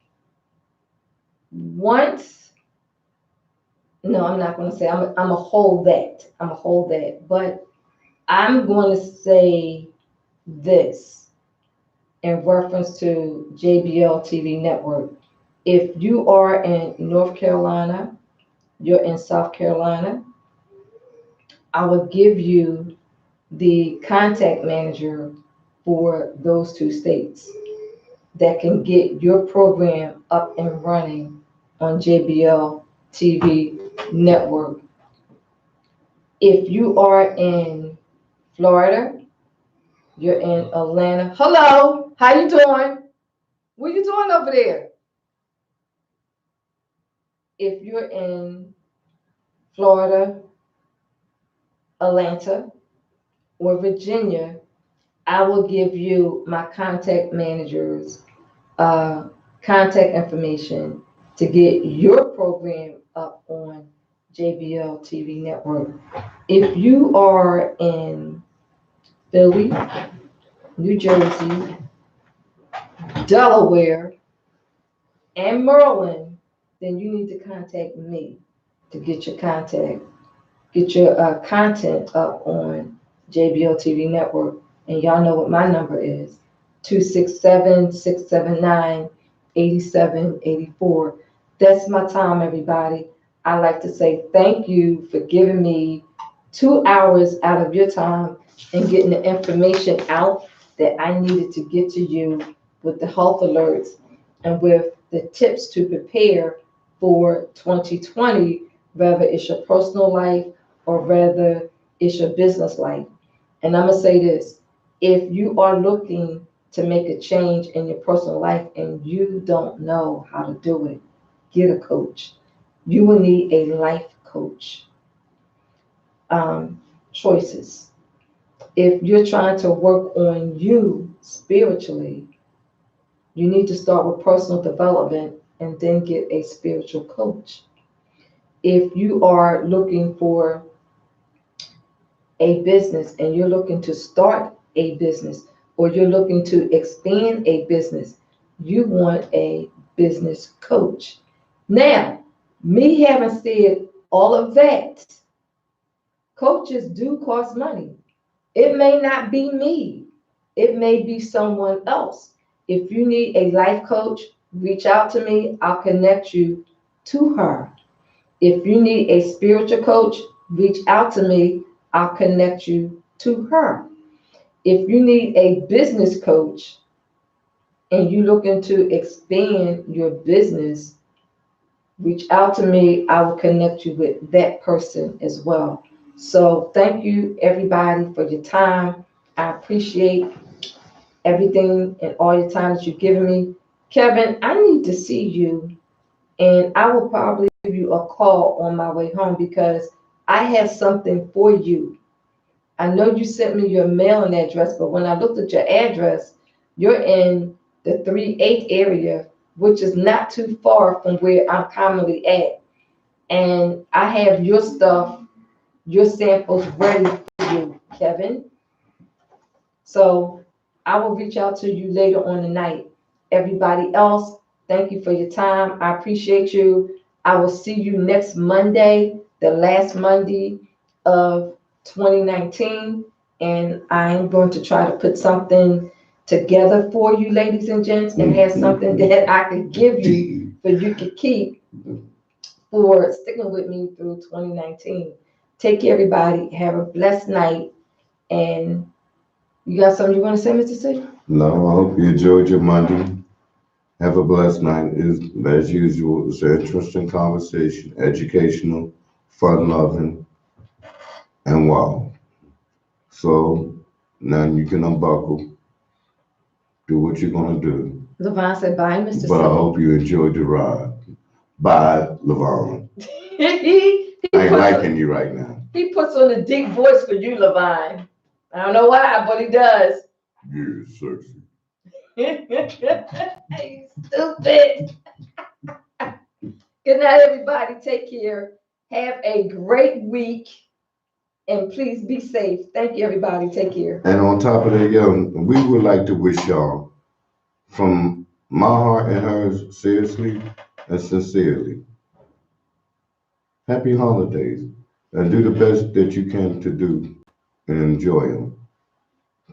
No, I'm not going to say, I'm a hold that. But I'm going to say this in reference to JBL TV Network. If you are in North Carolina, you're in South Carolina, I will give you the contact manager for those 2 states that can get your program up and running on JBL TV Network. If you are in Florida, you're in Atlanta. Hello, how you doing? What you doing over there? If you're in Florida, Atlanta, or Virginia, I will give you my contact manager's contact information to get your program up on JBL TV Network. If you are in Philly, New Jersey, Delaware, and Maryland, then you need to contact me to get your content up on JBL TV Network. And y'all know what my number is, 267-679-8784. That's my time, everybody. I'd like to say thank you for giving me 2 hours out of your time and getting the information out that I needed to get to you with the health alerts and with the tips to prepare for 2020, whether it's your personal life or whether it's your business life. And I'm going to say this, if you are looking to make a change in your personal life and you don't know how to do it, get a coach. You will need a life coach. Choices. if you're trying to work on you spiritually, you need to start with personal development and then get a spiritual coach. If you are looking for a business and you're looking to start a business or you're looking to expand a business, you want a business coach. Now, me having said all of that, coaches do cost money. It may not be me, it may be someone else. If you need a life coach, reach out to me, I'll connect you to her. If you need a spiritual coach, reach out to me, I'll connect you to her. If you need a business coach and you're looking to expand your business, reach out to me, I will connect you with that person as well. So thank you everybody for your time. I appreciate everything and all your time that you've given me. Kevin, I need to see you, and I will probably give you a call on my way home because I have something for you. I know you sent me your mailing address, but when I looked at your address, you're in the 3-8 area, which is not too far from where I'm commonly at. And I have your stuff, your samples ready for you, Kevin. So I will reach out to you later on tonight. Everybody else, thank you for your time. I appreciate you. I will see you next Monday, the last Monday of 2019. And I'm going to try to put something together for you, ladies and gents, and have something that I could give you for you to keep for sticking with me through 2019. Take care, everybody. Have a blessed night. And you got something you want to say, Mr. C? No, I hope you enjoyed your Monday. Have a blessed night. As usual, it's an interesting conversation, educational, fun-loving, and wow. So now you can unbuckle, do what you're gonna do. LaVon said, bye, Mr. But I C. hope you enjoyed the ride. Bye, LaVon. he, I ain't puts, liking you right now. he puts on a deep voice for you, LaVon. I don't know why, but he does. You're sexy. You stupid. Good night, everybody. Take care. Have a great week. And please be safe. Thank you, everybody. Take care. And on top of that, we would like to wish y'all, from my heart and hers, seriously and sincerely, happy holidays. And do the best that you can to do and enjoy them.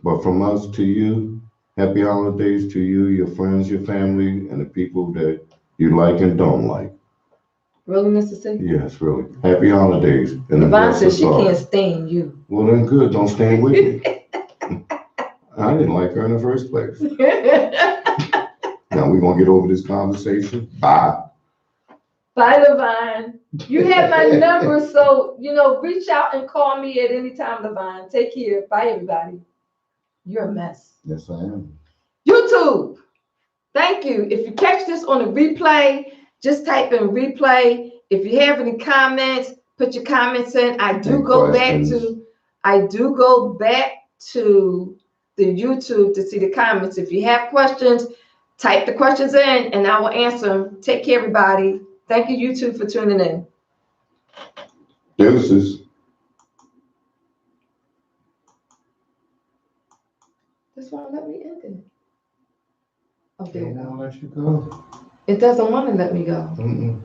But from us to you, happy holidays to you, your friends, your family, and the people that you like and don't like. Really, Mr. C? Yes, really. Happy holidays. And LaVon says she can't stand you. Well, then good. Don't stand with me. I didn't like her in the first place. Now we're going to get over this conversation. Bye. Bye, LaVon. You have my number, so, reach out and call me at any time, LaVon. Take care. Bye, everybody. You're a mess. Yes, I am. YouTube, thank you. If you catch this on a replay, just type in replay. If you have any comments, put your comments in. I do go back to the YouTube to see the comments. If you have questions, type the questions in and I will answer them. Take care, everybody. Thank you, YouTube, for tuning in. Deuces. This won't let me end it. Oh, there you go. Let you go. It doesn't want to let me go. Mm-mm.